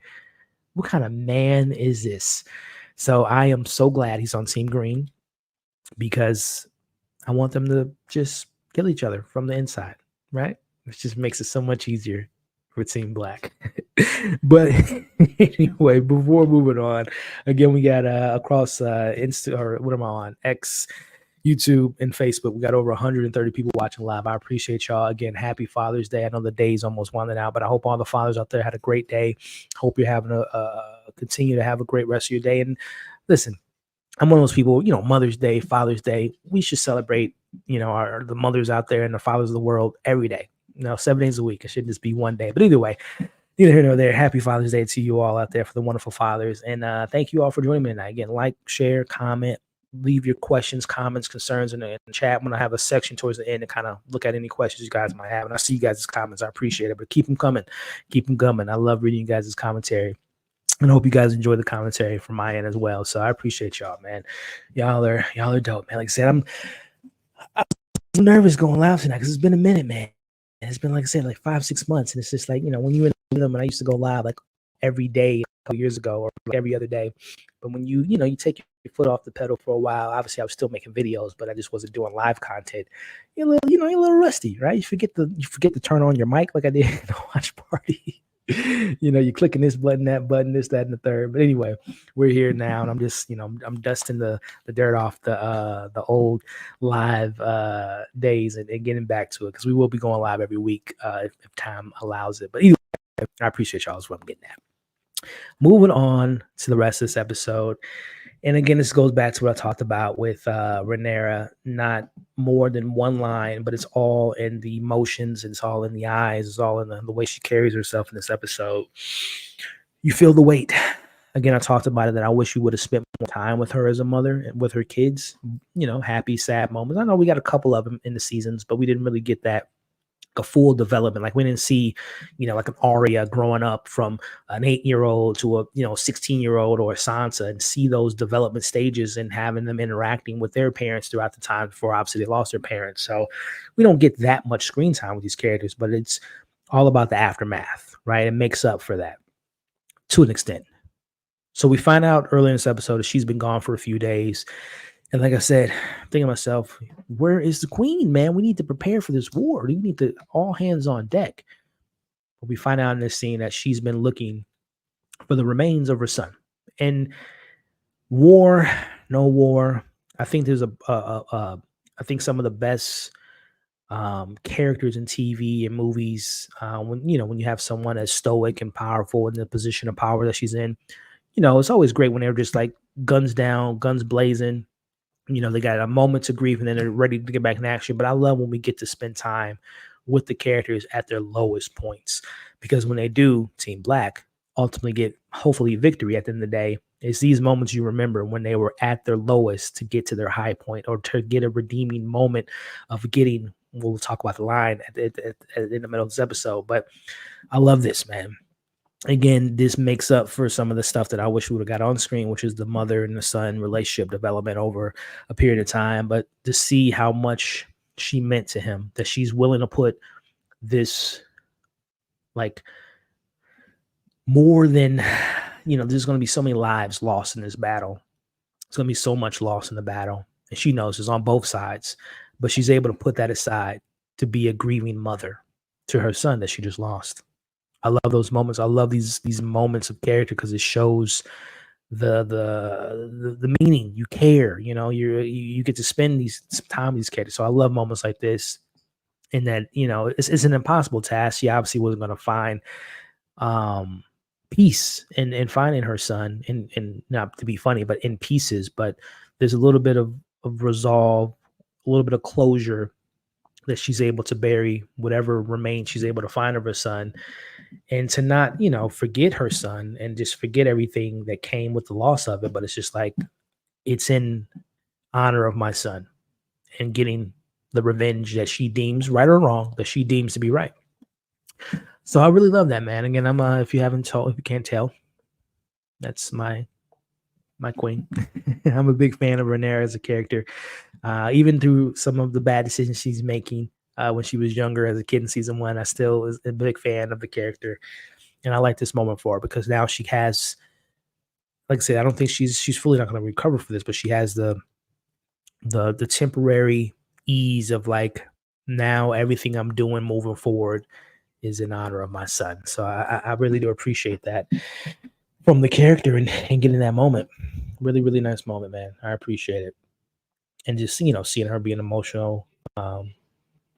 What kind of man is this? So I am so glad he's on Team Green because I want them to just kill each other from the inside, right? It just makes it so much easier for Team Black. But anyway, before moving on, again, we got across Insta, or what am I on? X, YouTube, and Facebook. We got over 130 people watching live. I appreciate y'all. Again, happy Father's Day. I know the day's almost winding out, but I hope all the fathers out there had a great day. Hope you're having continue to have a great rest of your day. And listen, I'm one of those people, Mother's Day, Father's Day, we should celebrate, the mothers out there and the fathers of the world every day. 7 days a week. It shouldn't just be one day. But either way, neither here nor there. Happy Father's Day to you all out there for the wonderful fathers. And thank you all for joining me tonight. Again, like, share, comment, leave your questions, comments, concerns in the chat. When I have a section towards the end to kind of look at any questions you guys might have. And I see you guys' comments. I appreciate it. But keep them coming. Keep them coming. I love reading you guys' commentary. And I hope you guys enjoy the commentary from my end as well. So I appreciate y'all, man. Y'all are dope, man. Like I said, I'm nervous going live tonight because it's been a minute, man. And it's been, like I said, like 5-6 months. And it's just like, when you in them, and I used to go live like every day a couple years ago or like every other day. But when you take your foot off the pedal for a while, obviously I was still making videos, but I just wasn't doing live content. You're a little rusty, right? You forget to turn on your mic like I did in the watch party. You're clicking this button, that button, this, that, and the third. But anyway, we're here now, and I'm just, I'm dusting the dirt off the old live days and getting back to it because we will be going live every week if time allows it. But either way, I appreciate y'all. Is what I'm getting at. Moving on to the rest of this episode. And again, this goes back to what I talked about with Rhaenyra, not more than one line, but it's all in the emotions, it's all in the eyes, it's all in the way she carries herself in this episode. You feel the weight. Again, I talked about it that I wish you would have spent more time with her as a mother and with her kids, happy, sad moments. I know we got a couple of them in the seasons, but we didn't really get that a full development. Like we didn't see, like an Arya growing up from an 8-year-old to a 16-year-old or a Sansa, and see those development stages and having them interacting with their parents throughout the time before obviously they lost their parents. So we don't get that much screen time with these characters, but it's all about the aftermath, right? It makes up for that to an extent. So we find out early in this episode that she's been gone for a few days. And like I said, I'm thinking to myself, where is the queen, man? We need to prepare for this war. We need to all hands on deck. But we find out in this scene that she's been looking for the remains of her son. And war, no war. I think there's I think some of the best characters in TV and movies, when you have someone as stoic and powerful in the position of power that she's in, it's always great when they're just like guns down, guns blazing. They got a moment to grieve and then they're ready to get back in action. But I love when we get to spend time with the characters at their lowest points, because when they do, Team Black ultimately get hopefully victory at the end of the day. It's these moments you remember when they were at their lowest to get to their high point or to get a redeeming moment of getting. We'll talk about the line in the middle of this episode, but I love this, man. Again, this makes up for some of the stuff that I wish we would have got on screen, which is the mother and the son relationship development over a period of time. But to see how much she meant to him, that she's willing to put this, like, more than, there's going to be so many lives lost in this battle. There's going to be so much lost in the battle. And she knows it's on both sides, but she's able to put that aside to be a grieving mother to her son that she just lost. I love those moments. I love these moments of character because it shows the meaning. You care, you get to spend some time with these characters. So I love moments like this. And that, it's an impossible task. She obviously wasn't going to find um peace in finding her son, and not to be funny, but in pieces. But there's a little bit of resolve, a little bit of closure that she's able to bury whatever remains she's able to find of her son, and to not, forget her son and just forget everything that came with the loss of it. But it's just like, it's in honor of my son and getting the revenge that she deems right or wrong, that she deems to be right. So I really love that, man. Again, I'm if you can't tell, that's my queen. I'm a big fan of Rhaenyra as a character, even through some of the bad decisions she's making when she was younger as a kid in season 1. I still is a big fan of the character, and I like this moment for her because now she has, like I said, I don't think she's fully not going to recover for this, but she has the temporary ease of like, now everything I'm doing moving forward is in honor of my son. So I really do appreciate that from the character and getting that moment. Really, really nice moment, man. I appreciate it. And just, seeing her being emotional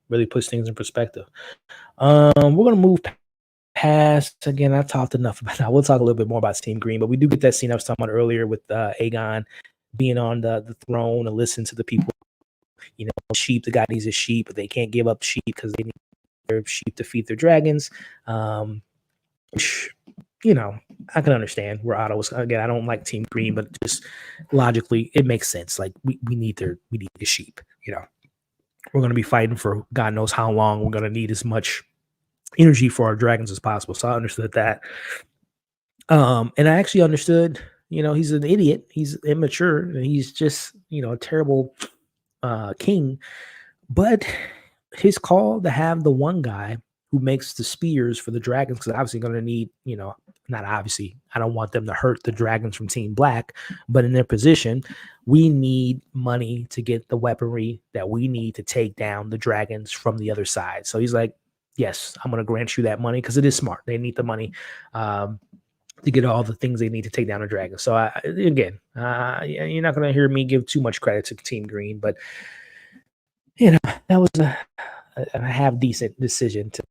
really puts things in perspective. We're going to move past, again, I talked enough about that. We'll talk a little bit more about Team Green, but we do get that scene I was talking about earlier with Aegon being on the throne and listen to the people, sheep, the guy needs a sheep, but they can't give up sheep because they need their sheep to feed their dragons. Which, I can understand where Otto was. Again, I don't like Team Green, but just logically, it makes sense. Like we need the sheep. We're going to be fighting for God knows how long. We're going to need as much energy for our dragons as possible. So I understood that. And I actually understood. He's an idiot. He's immature. And he's just a terrible king. But his call to have the one guy who makes the spears for the dragons, because obviously going to need, not obviously, I don't want them to hurt the dragons from Team Black, but in their position, we need money to get the weaponry that we need to take down the dragons from the other side. So he's like, yes, I'm going to grant you that money because it is smart. They need the money to get all the things they need to take down a dragon. So again, you're not going to hear me give too much credit to Team Green, but that was a half decent decision to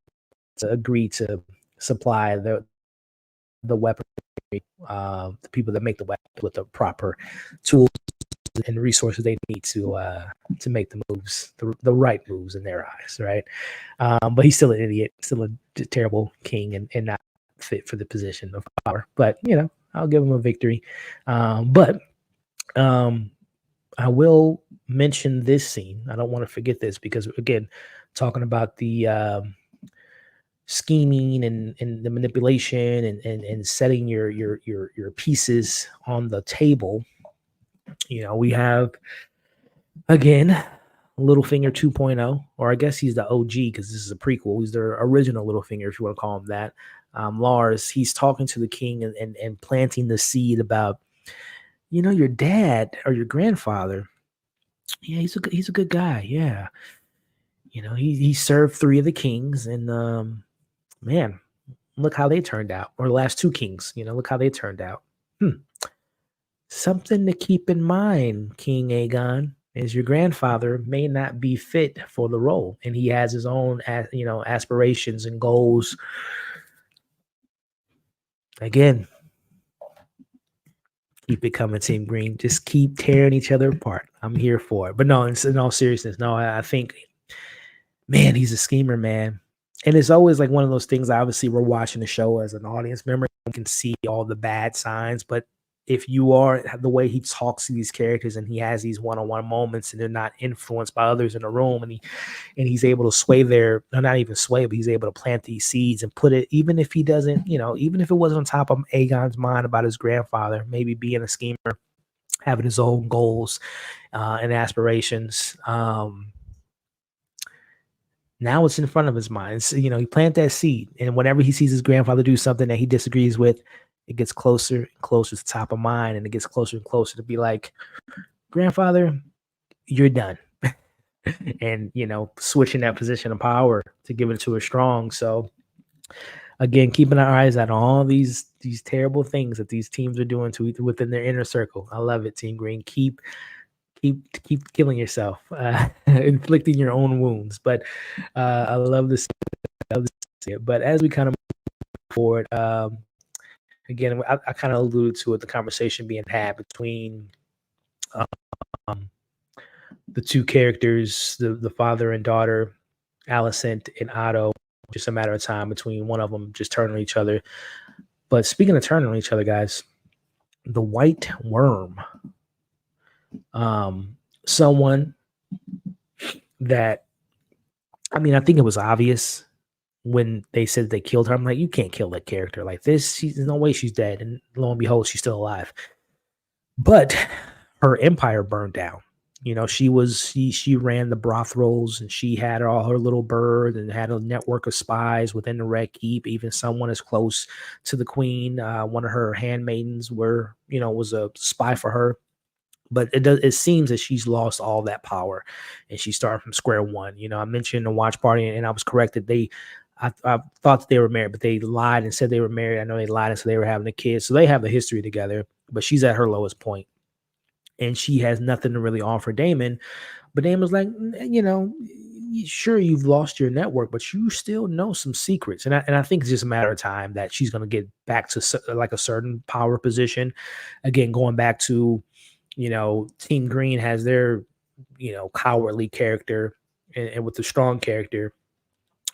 agree to supply the weaponry, the people that make the weapon with the proper tools and resources they need to make the moves, the right moves in their eyes, right? But he's still an idiot, still a terrible king, and not fit for the position of power. But I'll give him a victory. But I will mention this scene. I don't want to forget this because, again, talking about the scheming and the manipulation and setting your pieces on the table. We have, again, Littlefinger 2.0, or I guess he's the OG because this is a prequel. He's the original Littlefinger, if you want to call him that. Lars, he's talking to the king and planting the seed about, your dad or your grandfather. Yeah, he's a good guy. Yeah. He served 3 of the kings, and man, look how they turned out. Or the last 2 kings, look how they turned out. Something to keep in mind, King Aegon, is your grandfather may not be fit for the role, and he has his own, aspirations and goals. Again, keep it coming, Team Green. Just keep tearing each other apart. I'm here for it. But no, in all seriousness, no, I think, man, he's a schemer, man. And it's always like one of those things. Obviously, we're watching the show as an audience member. You can see all the bad signs, but if you are the way he talks to these characters and he has these one-on-one moments and they're not influenced by others in the room, and he's able to sway not even sway, but he's able to plant these seeds and put it, even if he doesn't, even if it wasn't on top of Aegon's mind about his grandfather, maybe being a schemer, having his own goals and aspirations. Now it's in front of his mind. He planted that seed, and whenever he sees his grandfather do something that he disagrees with, it gets closer and closer to the top of mind, and it gets closer and closer to be like, grandfather, you're done. And switching that position of power to give it to a strong. So again, keeping our eyes out on all these terrible things that these teams are doing to within their inner circle. I love it, Team Green. Keep killing yourself, inflicting your own wounds. But I love this. But as we kind of move forward, again, I kind of alluded to it, the conversation being had between um, the two characters, the father and daughter, Alicent and Otto. Just a matter of time between one of them just turning on each other. But speaking of turning on each other, guys, the White Worm, someone that, I mean, I think it was obvious when they said they killed her. I'm like, you can't kill that character like this. There's no way she's dead. And lo and behold, she's still alive. But her empire burned down. She ran the brothels, and she had all her little birds and had a network of spies within the Red Keep. Even someone as close to the queen, one of her handmaidens was a spy for her. But it seems that she's lost all that power, and she's starting from square one. I mentioned the watch party, and I was corrected. I thought that they were married, but they lied and said they were married. I know they lied and said they were having a kid. So they have a history together, but she's at her lowest point, and she has nothing to really offer Damon. But Damon's like, sure, you've lost your network, but you still know some secrets. And I think it's just a matter of time that she's going to get back to like a certain power position. Again, going back to, Team Green has their, cowardly character, and with the strong character.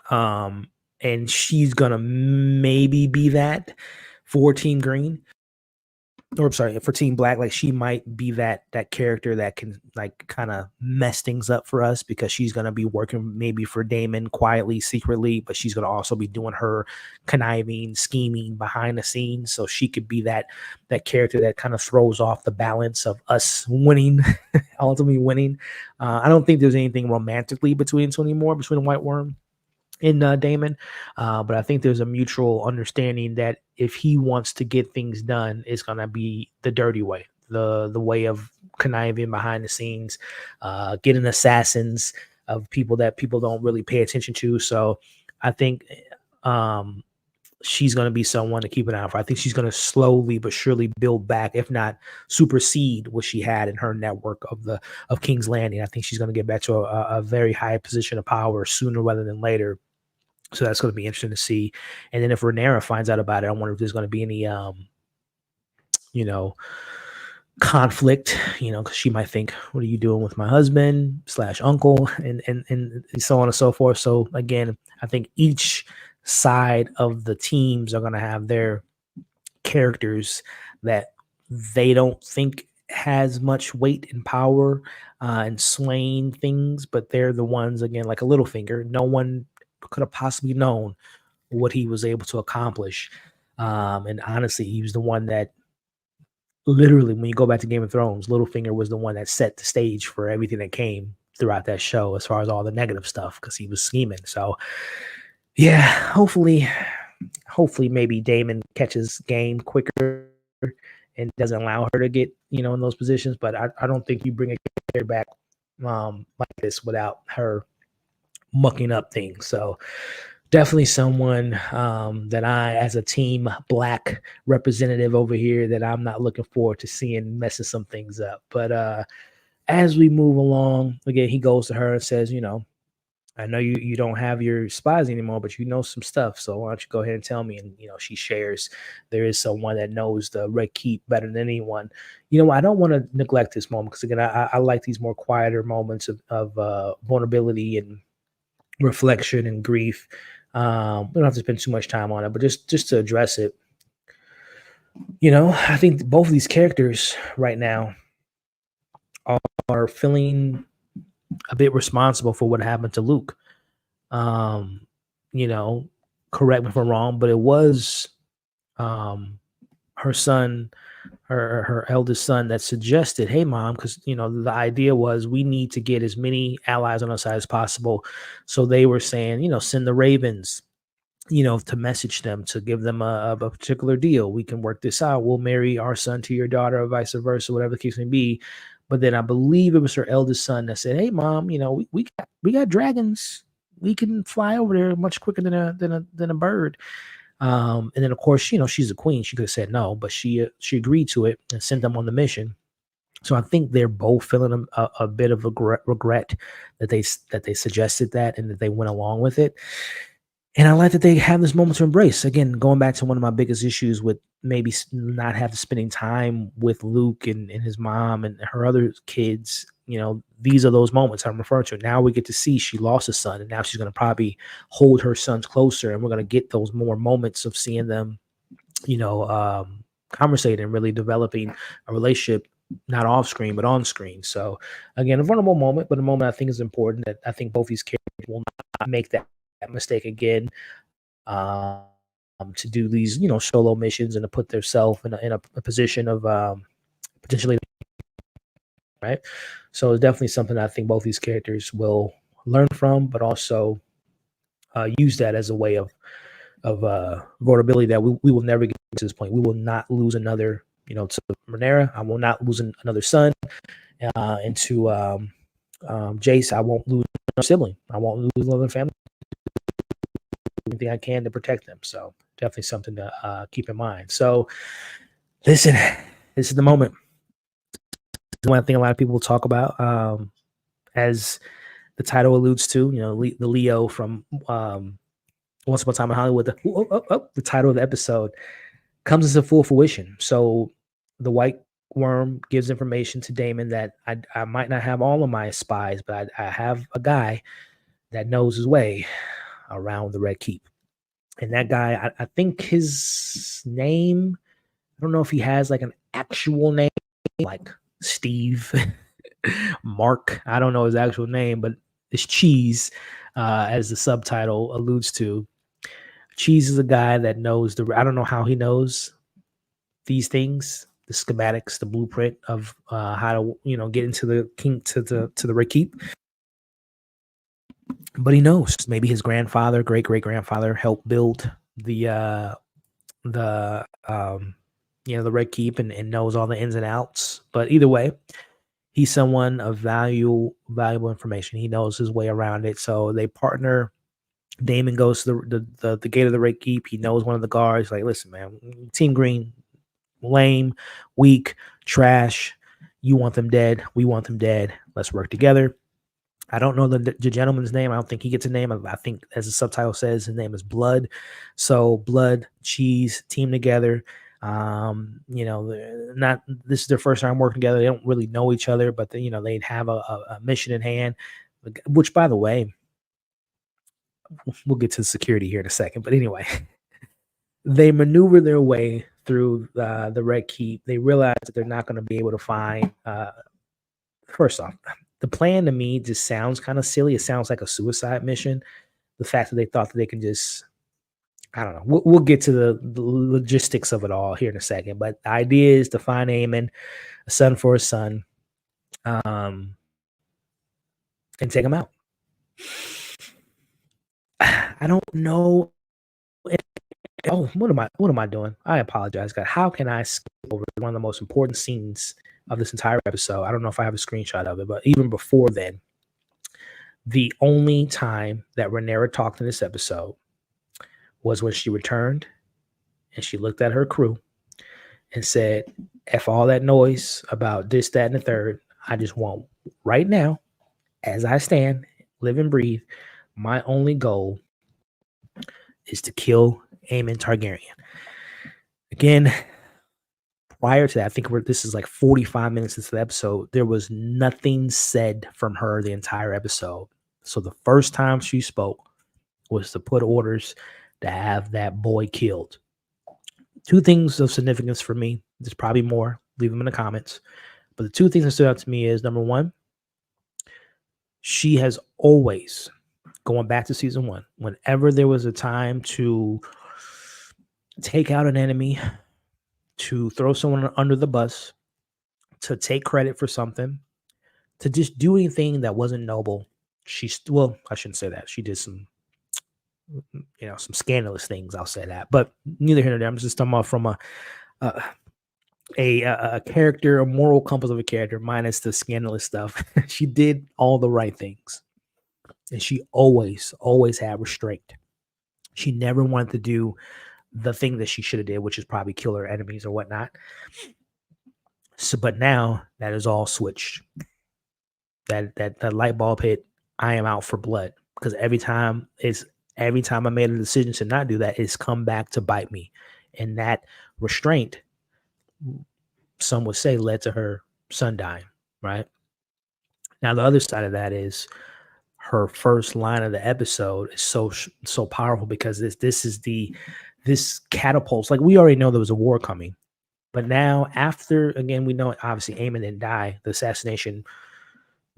And she's going to maybe be that for Team Green. Or I'm sorry, for Team Black. Like, she might be that character that can like kind of mess things up for us, because she's going to be working maybe for Damon quietly, secretly, but she's going to also be doing her conniving, scheming behind the scenes. So she could be that character that kind of throws off the balance of us winning, ultimately winning. I don't think there's anything romantically between the White Worm in Damon, but I think there's a mutual understanding that if he wants to get things done, it's gonna be the dirty way, the way of conniving behind the scenes, getting assassins of people that people don't really pay attention to. So I think she's going to be someone to keep an eye out for. I think she's going to slowly but surely build back, if not supersede what she had in her network of King's Landing. I think she's going to get back to a very high position of power sooner rather than later. So that's going to be interesting to see. And then if Rhaenyra finds out about it, I wonder if there's going to be any, conflict, because she might think, what are you doing with my husband / uncle, and so on and so forth. So again, I think each side of the teams are going to have their characters that they don't think has much weight and power and swaying things, but they're the ones, again, like a Littlefinger. No one could have possibly known what he was able to accomplish. And honestly, he was the one that literally, when you go back to Game of Thrones, Littlefinger was the one that set the stage for everything that came throughout that show, as far as all the negative stuff, because he was scheming. So yeah, hopefully maybe Damon catches game quicker and doesn't allow her to get, in those positions. But I don't think you bring a character back like this without her mucking up things. So definitely someone that I, as a Team Black representative over here, that I'm not looking forward to seeing messing some things up. But as we move along, again, he goes to her and says, I know you don't have your spies anymore, but you know some stuff. So why don't you go ahead and tell me? And, she shares there is someone that knows the Red Keep better than anyone. I don't want to neglect this moment, because, again, I like these more quieter moments of vulnerability and reflection and grief. We don't have to spend too much time on it, but just to address it, I think both of these characters right now are feeling a bit responsible for what happened to Luke. You know, Correct me if I'm wrong, but it was her son her eldest son that suggested, "Hey, mom," because the idea was we need to get as many allies on our side as possible. So they were saying, send the Ravens, to message them, to give them a particular deal. We can work this out. We'll marry our son to your daughter, or vice versa, whatever the case may be. But then I believe it was her eldest son that said, "Hey, mom, we got dragons. We can fly over there much quicker than a bird." And then of course, she's a queen. She could have said no, but she agreed to it and sent them on the mission. So I think they're both feeling a bit of regret that they suggested that and that they went along with it. And I like that they have this moment to embrace. Again, going back to one of my biggest issues with maybe not having spending time with Luke and his mom and her other kids. These are those moments I'm referring to. Now we get to see she lost a son, and now she's going to probably hold her sons closer, and we're going to get those more moments of seeing them, conversating and really developing a relationship, not off screen but on screen. So again, a vulnerable moment, but a moment I think is important, that I think both these characters will not make that mistake again, um, to do these solo missions and to put themselves in a position of potentially, right. So it's definitely something I think both these characters will learn from, but also use that as a way of vulnerability, that we will never get to this point. We will not lose another, to Rhaenyra. I will not lose another son, and to Jace. I won't lose another sibling. I won't lose another family. Anything I can to protect them. So definitely something to keep in mind. So listen, this is the moment. One thing a lot of people talk about, as the title alludes to, the Leo from Once Upon a Time in Hollywood. The title of the episode comes into full fruition. So the White Worm gives information to Daemon that I might not have all of my spies, but I have a guy that knows his way around the Red Keep. And that guy, I think his name, I don't know if he has like an actual name, like Steve, Mark. I don't know his actual name, but it's Cheese, as the subtitle alludes to. Cheese is a guy that knows I don't know how he knows these things, the schematics, the blueprint of how to, get into the to the Red Keep. But he knows maybe his grandfather, great grandfather, helped build the the Red Keep, and knows all the ins and outs. But either way, he's someone of valuable information. He knows his way around it. So they partner. Damon goes to the gate of the Red Keep. He knows one of the guards. Like, listen, man, Team Green, lame, weak, trash. You want them dead. We want them dead. Let's work together. I don't know the gentleman's name. I don't think he gets a name. I think, as the subtitle says, his name is Blood. So Blood, Cheese, team together. Not this is their first time working together. They don't really know each other, but they'd have a mission in hand. Which, by the way, we'll get to security here in a second. But anyway, they maneuver their way through the Red Keep. They realize that they're not going to be able to find. First off, the plan to me just sounds kind of silly. It sounds like a suicide mission. The fact that they thought that they can just, I don't know. We'll get to the logistics of it all here in a second. But the idea is to find Aemon, a son for his son, and take him out. I don't know. Oh, what am I doing? I apologize, guys. How can I skip over one of the most important scenes of this entire episode? I don't know if I have a screenshot of it, but even before then, the only time that Rhaenyra talked in this episode was when she returned and she looked at her crew and said, F all that noise about this, that, and the third. I just want right now, as I stand, live and breathe, my only goal is to kill Aemon Targaryen. Again, prior to that, I think this is like 45 minutes into the episode, there was nothing said from her the entire episode. So the first time she spoke was to put orders to have that boy killed. Two things of significance for me. There's probably more. Leave them in the comments. But the two things that stood out to me is, number one, she has always, going back to season 1, whenever there was a time to take out an enemy, to throw someone under the bus, to take credit for something, to just do anything that wasn't noble. Well, I shouldn't say that. She did some, some scandalous things. I'll say that, but neither here nor there. I'm just talking about from a a character, a moral compass of a character, minus the scandalous stuff. She did all the right things, and she always had restraint. She never wanted to do the thing that she should have did, which is probably kill her enemies or whatnot. So, but now that is all switched. That light bulb hit. I am out for blood, because every time I made a decision to not do that, it's come back to bite me, and that restraint, some would say, led to her son dying. Right now, the other side of that is her first line of the episode is so powerful, because this catapults. Like, we already know there was a war coming, but now, after, again, we know obviously Aemon didn't die. The assassination,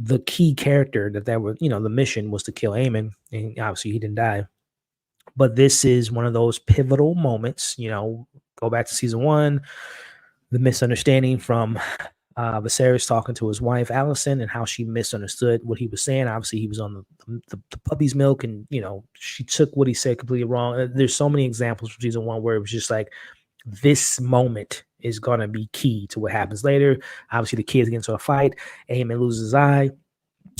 the key character that was, the mission was to kill Aemon, and obviously he didn't die. But this is one of those pivotal moments. Go back to season 1, the misunderstanding from Viserys talking to his wife Alicent, and how she misunderstood what he was saying. Obviously, he was on the puppy's milk, and she took what he said completely wrong. There's so many examples from season 1 where it was just like, this moment is gonna be key to what happens later. Obviously, the kids get into a fight. Aemon loses his eye.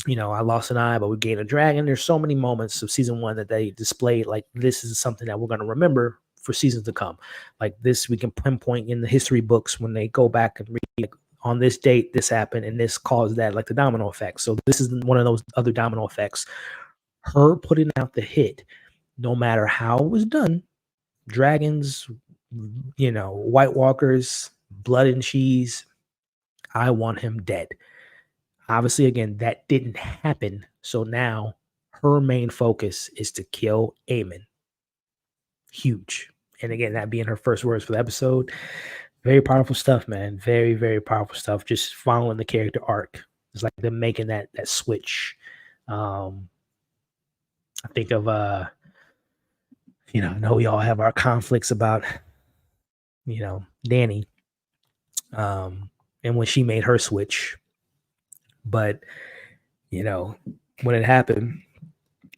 I lost an eye, but we gained a dragon. There's so many moments of season 1 that they displayed. Like, this is something that we're going to remember for seasons to come. Like this, we can pinpoint in the history books when they go back and read, like, on this date, this happened, and this caused that, like the domino effect. So this is one of those other domino effects. Her putting out the hit, no matter how it was done, dragons, White Walkers, blood and cheese, I want him dead. Obviously, again, that didn't happen. So now her main focus is to kill Aemon. Huge. And again, that being her first words for the episode. Very powerful stuff, man. Very, very powerful stuff. Just following the character arc. It's like them making that switch. I think of I know we all have our conflicts about Dany. And when she made her switch. But when it happened,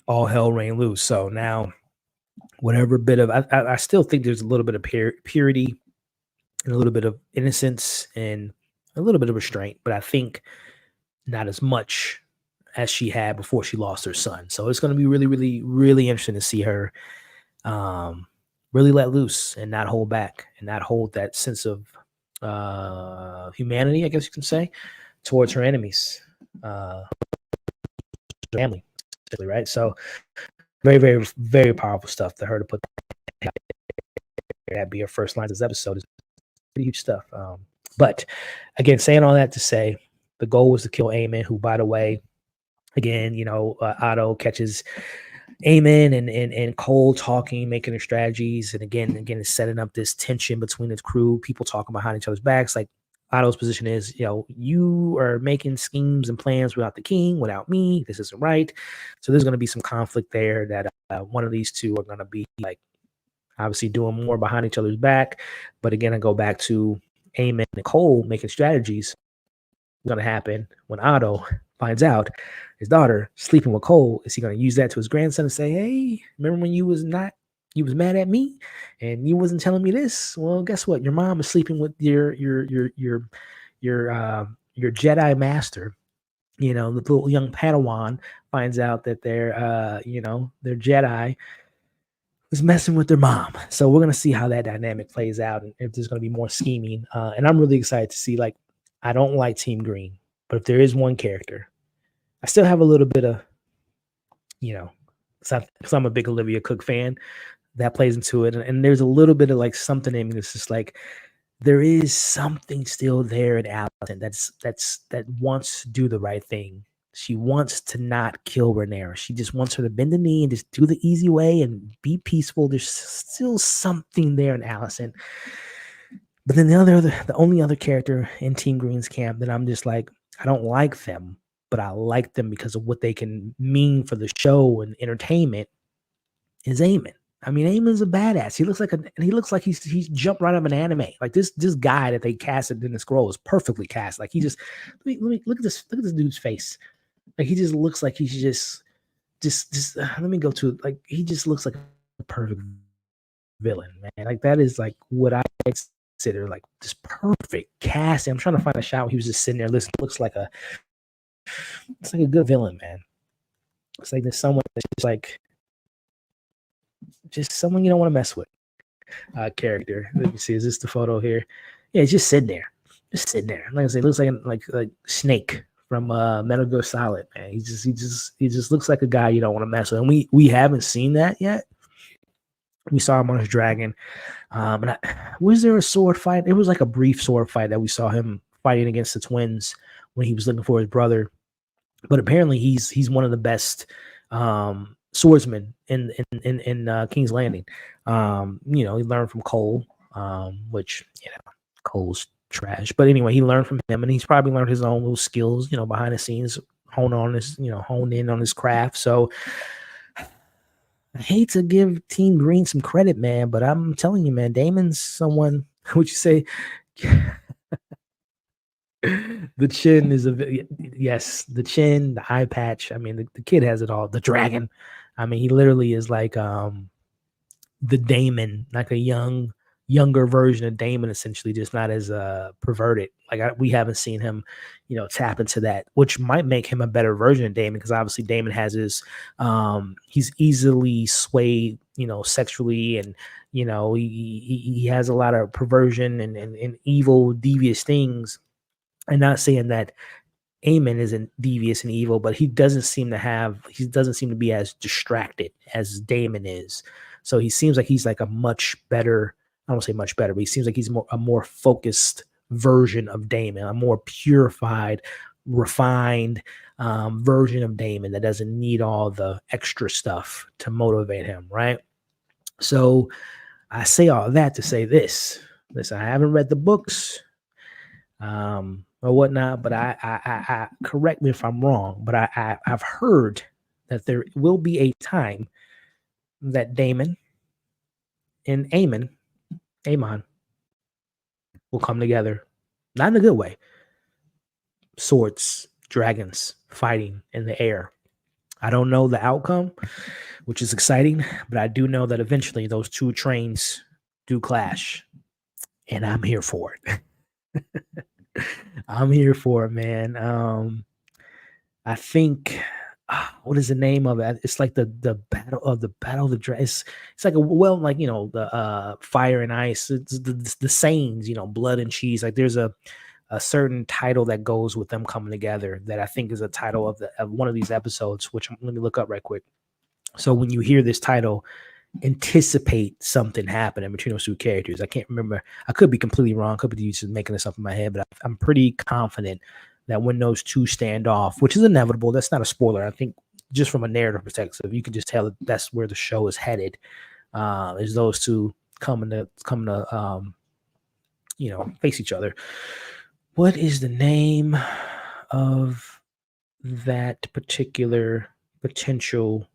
all hell rained loose. So now, whatever bit of I still think there's a little bit of purity and a little bit of innocence and a little bit of restraint, but I think not as much as she had before she lost her son. So it's going to be really, really, really interesting to see her really let loose and not hold back and not hold that sense of humanity, I guess you can say, towards her enemies, family, right? So very, very, very powerful stuff to her to put that be her first line of this episode is pretty huge stuff. But again, saying all that to say, the goal was to kill Aemon, who, by the way, again, Otto catches Aemon and Cole talking, making their strategies, and again, is setting up this tension between his crew, people talking behind each other's backs. Like, Otto's position is, you are making schemes and plans without the king, without me. This isn't right. So there's going to be some conflict there that one of these two are going to be, like, obviously doing more behind each other's back. But again, I go back to Aemon and Cole making strategies. What's going to happen when Otto finds out his daughter sleeping with Cole? Is he going to use that to his grandson and say, hey, remember when you was mad at me and you wasn't telling me this? Well, guess what? Your mom is sleeping with your Jedi master. The little young Padawan finds out that their Jedi was messing with their mom. So we're going to see how that dynamic plays out, and if there's going to be more scheming. And I'm really excited to see, like, I don't like Team Green, but if there is one character, I still have a little bit of, because I'm a big Olivia Cook fan, that plays into it. And there's a little bit of, like, something in me that's just like, there is something still there in Alicent that wants to do the right thing. She wants to not kill Rhaenyra. She just wants her to bend the knee and just do the easy way and be peaceful. There's still something there in Alicent. But then the only other character in Team Green's camp that I'm just like, I don't like them, but I like them because of what they can mean for the show and entertainment, is Aemon. I mean, Eamon's a badass. He looks like he's jumped right out of an anime. Like this guy that they casted in the scroll is perfectly cast. Like he just let me look at this dude's face. Like he just looks like he's just let me go to like he just looks like a perfect villain, man. Like that is like what I consider like this perfect casting. I'm trying to find a shot where he was just sitting there listening. It's like a good villain, man. It's like there's someone that's just someone you don't want to mess with. Character. Let me see. Is this the photo here? Yeah, he's just sitting there. Just sitting there. Like I said, looks like Snake from Metal Gear Solid, man. He just looks like a guy you don't want to mess with. And we haven't seen that yet. We saw him on his dragon. Was there a sword fight? It was like a brief sword fight that we saw him fighting against the twins when he was looking for his brother. But apparently he's one of the best swordsmen in King's Landing. He learned from Cole, which Cole's trash. But anyway, he learned from him, and he's probably learned his own little skills, behind the scenes, honed in on his craft. So I hate to give Team Green some credit, man, but I'm telling you, man, Damon's someone. Would you say? The chin is yes, the chin, the eye patch. I mean, the kid has it all. The dragon. I mean, he literally is like the Damon, like a younger version of Damon, essentially, just not as perverted. Like we haven't seen him, tap into that, which might make him a better version of Damon, because obviously Damon has his he's easily swayed, sexually, and he has a lot of perversion and evil, devious things. I'm not saying that Eamon isn't devious and evil, but he doesn't seem to be as distracted as Damon is. So he seems like he's like a much better, I don't say much better, but he seems like he's a more focused version of Damon, a more purified, refined version of Damon that doesn't need all the extra stuff to motivate him, right? So I say all that to say this. Listen, I haven't read the books. Or whatnot, but I correct me if I'm wrong, but I've heard that there will be a time that Damon and Amon will come together, not in a good way. Swords, dragons, fighting in the air. I don't know the outcome, which is exciting, but I do know that eventually those two trains do clash, and I'm here for it. I'm here for it, man. I think what is the name of it? It's like the battle of the dress. It's like the fire and ice. It's the sayings, blood and cheese. Like there's a certain title that goes with them coming together that I think is a title of one of these episodes. Which let me look up right quick. So when you hear this title, anticipate something happening between those two characters. I can't remember. I could be completely wrong. Could be just making this up in my head, but I'm pretty confident that when those two stand off, which is inevitable, that's not a spoiler. I think just from a narrative perspective, you can just tell that that's where the show is headed. Is those two coming to face each other. What is the name of that particular potential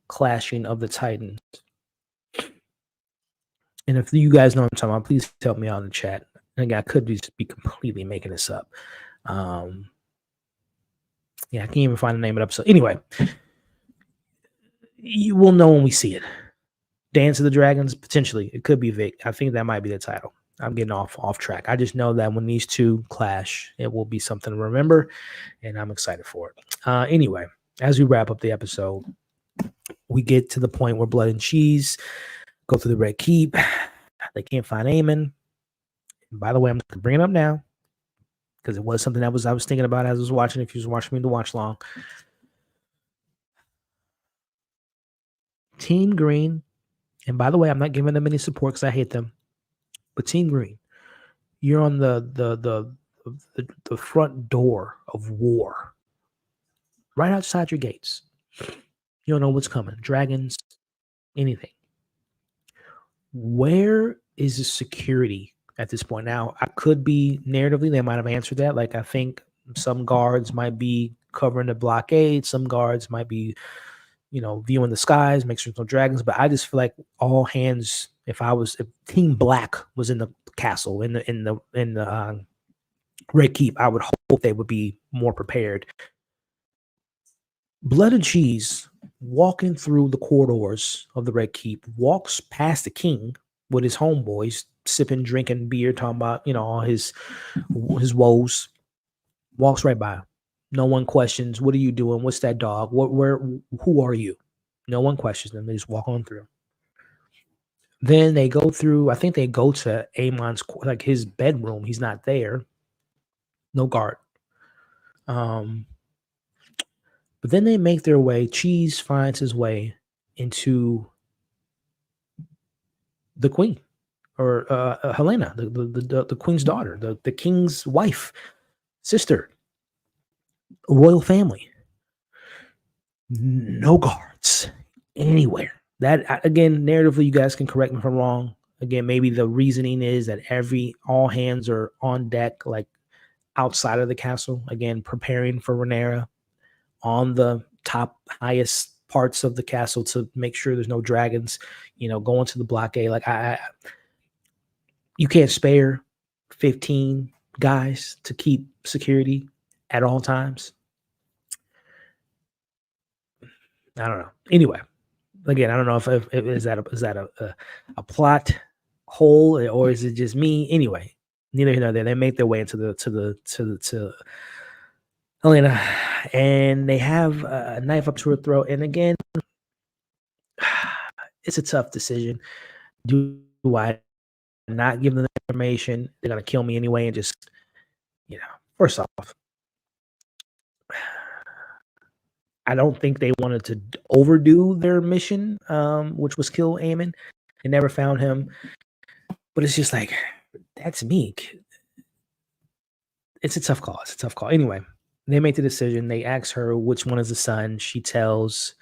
clashing of the Titans? And if you guys know what I'm talking about, please tell me out in the chat. And I could just be completely making this up. I can't even find the name of the episode. Anyway, you will know when we see it. Dance of the Dragons, potentially. It could be Vic. I think that might be the title. I'm getting off track. I just know that when these two clash, it will be something to remember, and I'm excited for it. Anyway, as we wrap up the episode, we get to the point where Blood and Cheese go through the Red Keep. They can't find Eamon. And by the way, I'm going to bring it up now because it was something I was thinking about as I was watching. If you was watching me to watch long, Team Green, and by the way, I'm not giving them any support because I hate them. But Team Green, you're on the front door of war, right outside your gates. You don't know what's coming. Dragons, anything. Where is the security at this point? Now, I could be narratively, they might have answered that. Like, I think some guards might be covering the blockade. Some guards might be viewing the skies, make sure there's no dragons. But I just feel like all hands, if Team Black was in the castle in the Red Keep, I would hope they would be more prepared. Blood and Cheese, walking through the corridors of the Red Keep, walks past the king with his homeboys, sipping, drinking beer, talking about all his woes. Walks right by him. No one questions, what are you doing? What's that dog? Who are you? No one questions them. They just walk on through. Then they go through, I think they go to Amon's, like his bedroom. He's not there. No guard. But then they make their way. Cheese finds his way into the queen, or Helena, the queen's daughter, the king's wife, sister, royal family. No guards anywhere. That, again, narratively, you guys can correct me if I'm wrong. Again, maybe the reasoning is that all hands are on deck, like outside of the castle, again, preparing for Rhaenyra on the top highest parts of the castle to make sure there's no dragons, going to the blockade. Like you can't spare 15 guys to keep security at all times. I don't know. Anyway, again, I don't know if is that a plot hole, or is it just me? Anyway, neither here nor there. They make their way into to Helena, and they have a knife up to her throat. And again, it's a tough decision. Do I not give them the information? They're gonna kill me anyway, and just first off, I don't think they wanted to overdo their mission, which was kill Aemon. They never found him, but it's just like, that's meek. It's a tough call. Anyway, they make the decision. They ask her which one is the son. She tells,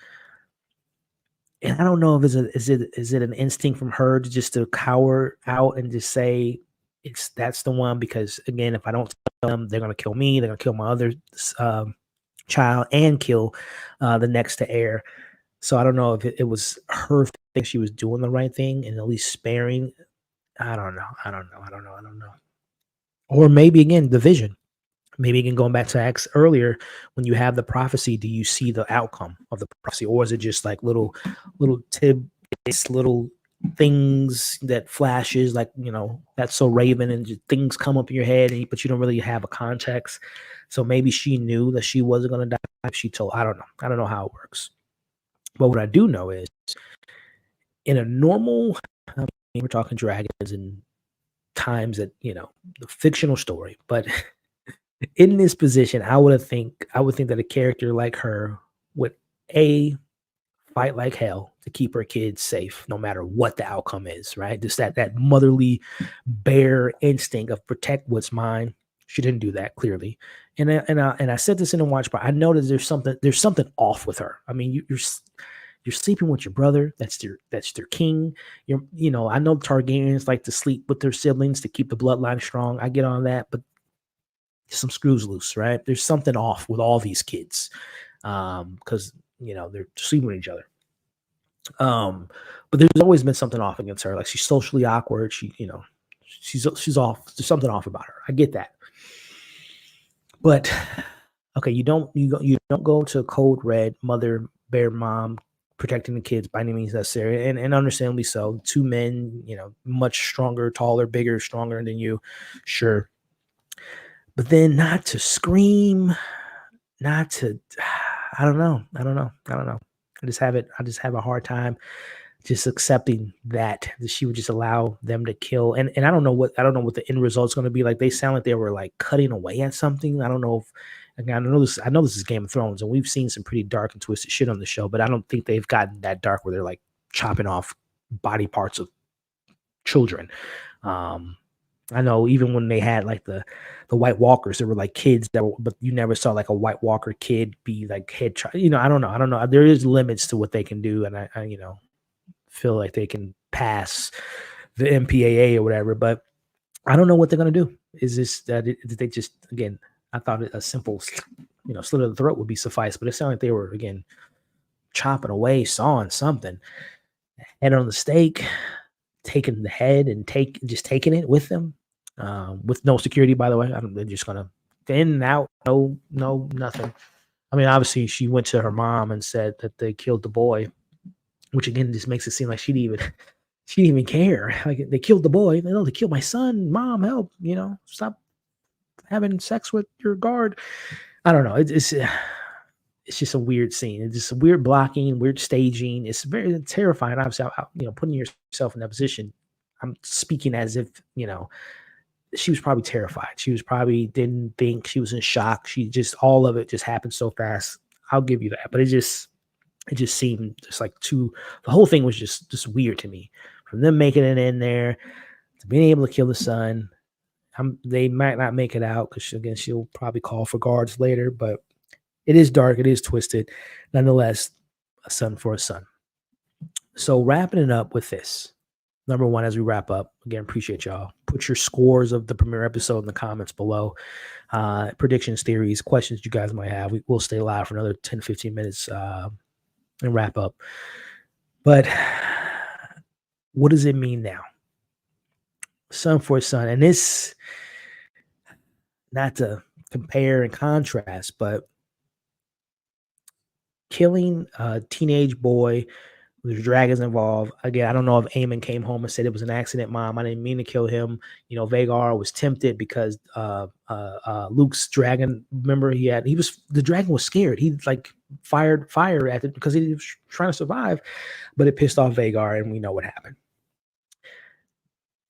and I don't know if is it an instinct from her to cower out and just say that's the one, because again, if I don't tell them, they're gonna kill me. They're gonna kill my other child and kill the next to heir. So I don't know if it was her think she was doing the right thing and at least sparing. I don't know. Or maybe again, the vision. Maybe again, going back to X earlier, when you have the prophecy, do you see the outcome of the prophecy, or is it just like little tidbits, little things that flashes, like that's so Raven, and just things come up in your head, but you don't really have a context. So maybe she knew that she wasn't going to die. She told, I don't know how it works. But what I do know is, in a normal, we're talking dragons and times that, the fictional story, but in this position, I would think that a character like her would fight like hell to keep her kids safe, no matter what the outcome is, right? Just that motherly bear instinct of protect what's mine. She didn't do that, clearly. And I said this in the watch, but I noticed there's something off with her. I mean, you're sleeping with your brother. That's their king. I know Targaryens like to sleep with their siblings to keep the bloodline strong. I get on that, but some screws loose, right? There's something off with all these kids, because they're sleeping with each other. But there's always been something off against her. Like, she's socially awkward. She's off. There's something off about her. I get that. But okay, you don't go to Code Red, mother bear mom, protecting the kids by any means necessary, and understandably so. Two men, much stronger, taller, bigger, stronger than you, sure. But then not to scream, not to, I don't know. I just have a hard time just accepting that she would just allow them to kill. And I don't know what the end result's going to be. Like, they sound like they were like cutting away at something. I don't know if, again, I know this is Game of Thrones, and we've seen some pretty dark and twisted shit on the show, but I don't think they've gotten that dark where they're like chopping off body parts of children. I know even when they had like the White Walkers, there were like kids but you never saw like a White Walker kid be like I don't know. There is limits to what they can do, and I feel like they can pass the MPAA or whatever, but I don't know what they're gonna do. Is this that they just, again? I thought a simple, slit of the throat would be suffice, but it sounded like they were, again, chopping away, sawing something, and on the stake, taking the head and taking it with them, with no security, by the way. They're just gonna in and out, no, nothing. I mean, obviously, she went to her mom and said that they killed the boy, which again just makes it seem like she didn't even care. Like they killed the boy. No, they killed my son. Mom, help! Stop having sex with your guard. I don't know. It's just a weird scene. It's just a weird blocking, weird staging. It's very terrifying. Obviously, putting yourself in that position. I'm speaking as if she was probably terrified. She was probably didn't think. She was in shock. She just all of it just happened so fast. I'll give you that. But it just seemed just like too. The whole thing was just weird to me. From them making it in there to being able to kill the son. They might not make it out because again she'll probably call for guards later. But it is dark. It is twisted. Nonetheless, a son for a son. So wrapping it up with this. Number one, as we wrap up, again, appreciate y'all. Put your scores of the premiere episode in the comments below. Predictions, theories, questions you guys might have. We'll stay live for another 10, 15 minutes and wrap up. But what does it mean now? Son for son. And this, not to compare and contrast, but killing a teenage boy, there's dragons involved. Again, I don't know if Aemon came home and said it was an accident, Mom. I didn't mean to kill him. Vhagar was tempted because Luke's dragon. Remember, the dragon was scared. He fired fire at it because he was trying to survive, but it pissed off Vhagar, and we know what happened.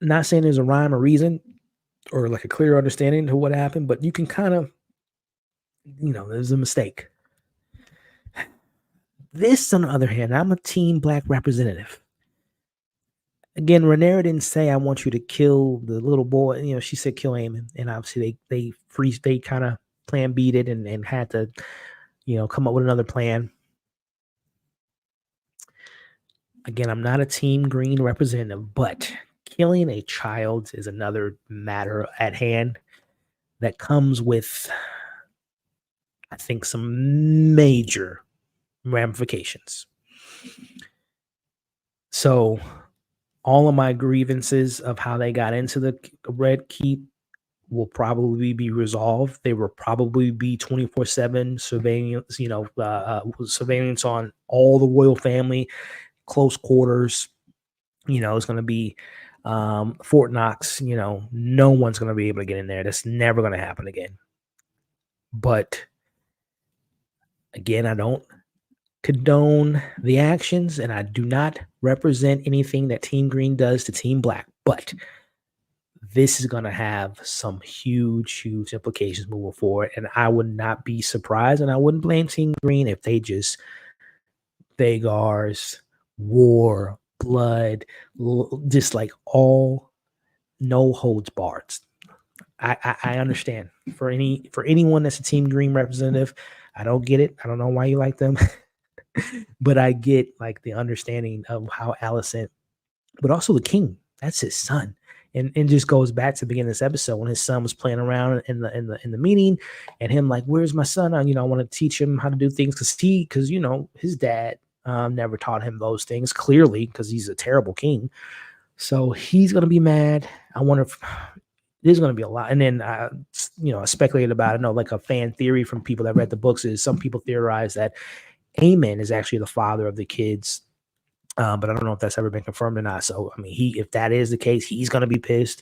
Not saying there's a rhyme or reason or like a clear understanding to what happened, but you can kind of, there's a mistake. This, on the other hand, I'm a Team Black representative. Again, Rhaenyra didn't say, I want you to kill the little boy. She said kill Aemon. And obviously they kind of plan beat it and had to, come up with another plan. Again, I'm not a Team Green representative, but killing a child is another matter at hand that comes with, I think, some major ramifications. So all of my grievances of how they got into the Red Keep will probably be resolved. They will probably be 24/7 surveillance, surveillance on all the royal family, close quarters. It's going to be Fort Knox. No one's going to be able to get in there. That's never going to happen again. But again, I don't condone the actions, and I do not represent anything that Team Green does to Team Black, but this is going to have some huge implications moving forward, and I would not be surprised, and I wouldn't blame Team Green if they just Vhagar's war, blood, just like all no holds barred. I understand for anyone that's a Team Green representative. I don't get it. I don't know why you like them. But I get like the understanding of how Alicent, but also the king, that's his son. And just goes back to the beginning of this episode when his son was playing around in the meeting and him like, where's my son? I want to teach him how to do things because his dad never taught him those things, clearly, because he's a terrible king. So he's going to be mad. I wonder if there's going to be a lot. And then, I speculated about it. I know like a fan theory from people that read the books is some people theorize that Aemon is actually the father of the kids, but I don't know if that's ever been confirmed or not. So, I mean, if that is the case, he's going to be pissed.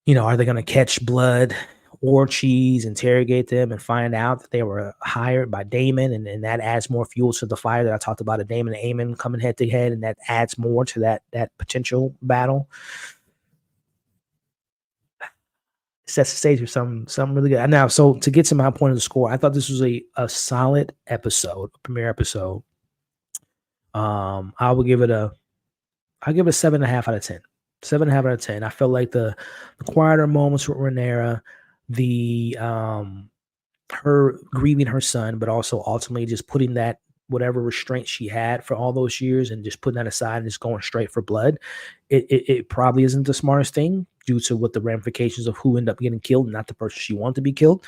Are they going to catch blood or cheese, interrogate them, and find out that they were hired by Daemon, and that adds more fuel to the fire that I talked about of Daemon and Aemon coming head to head, and that adds more to that potential battle. Sets the stage for something really good. Now, so to get to my point of the score, I thought this was a solid episode, a premiere episode. I'll give it a 7.5 out of 10. 7.5 out of 10. I felt like the quieter moments with Rhaenyra, the her grieving her son, but also ultimately just putting that whatever restraint she had for all those years and just putting that aside and just going straight for blood. It probably isn't the smartest thing due to what the ramifications of who ended up getting killed, not the person she wanted to be killed.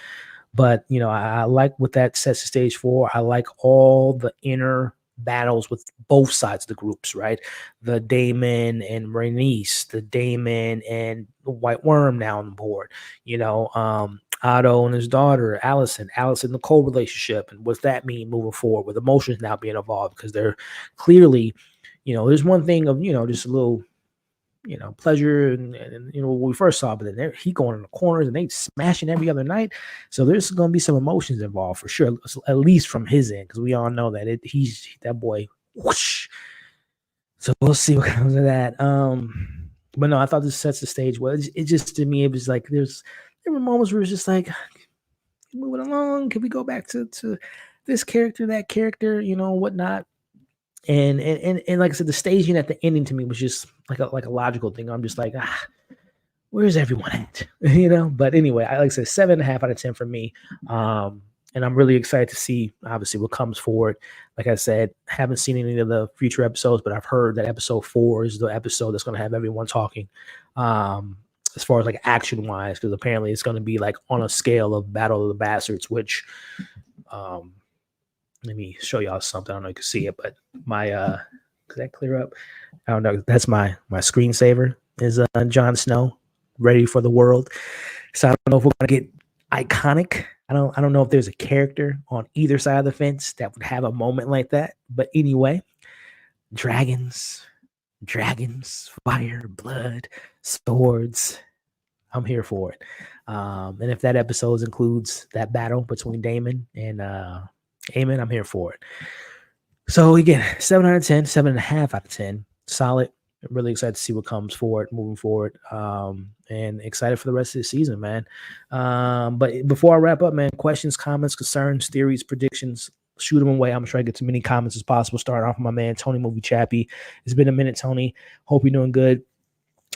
But I like what that sets the stage for. I like all the inner battles with both sides of the groups, right? The Damon and Rhaenys, the Damon and the White Worm now on board. Otto and his daughter, Allison Nicole relationship, and what's that mean moving forward with emotions now being involved because they're clearly, there's one thing of just a little pleasure and when we first saw, but then he going in the corners and they smashing every other night. So there's going to be some emotions involved for sure, at least from his end, because we all know that he's that boy. Whoosh. So we'll see what comes of that. But no, I thought this sets the stage well. It just to me, it was like there were moments where it's just like moving along. Can we go back to this character, that character, whatnot? And like I said, the staging at the ending to me was just like a logical thing. I'm just like, where's everyone at? But anyway, like I said, 7.5 out of 10 for me. And I'm really excited to see obviously what comes forward. Like I said, haven't seen any of the future episodes, but I've heard that episode 4 is the episode that's going to have everyone talking. As far as like action wise, because apparently it's going to be like on a scale of Battle of the Bastards, which let me show y'all something. I don't know if you can see it, but my does that clear up? I don't know. That's my screensaver is Jon Snow, ready for the world. So I don't know if we're gonna get iconic. I don't know if there's a character on either side of the fence that would have a moment like that. But anyway, dragons, fire, blood, swords. I'm here for it. And if that episode includes that battle between Damon and Aemon, I'm here for it. So again, 7 out of 10, 7.5 out of 10. Solid. I'm really excited to see what comes forward, moving forward. And excited for the rest of the season, man. But before I wrap up, man, questions, comments, concerns, theories, predictions, shoot them away. I'm trying to get to many comments as possible. Starting off with my man, Tony Movie Chappie. It's been a minute, Tony. Hope you're doing good.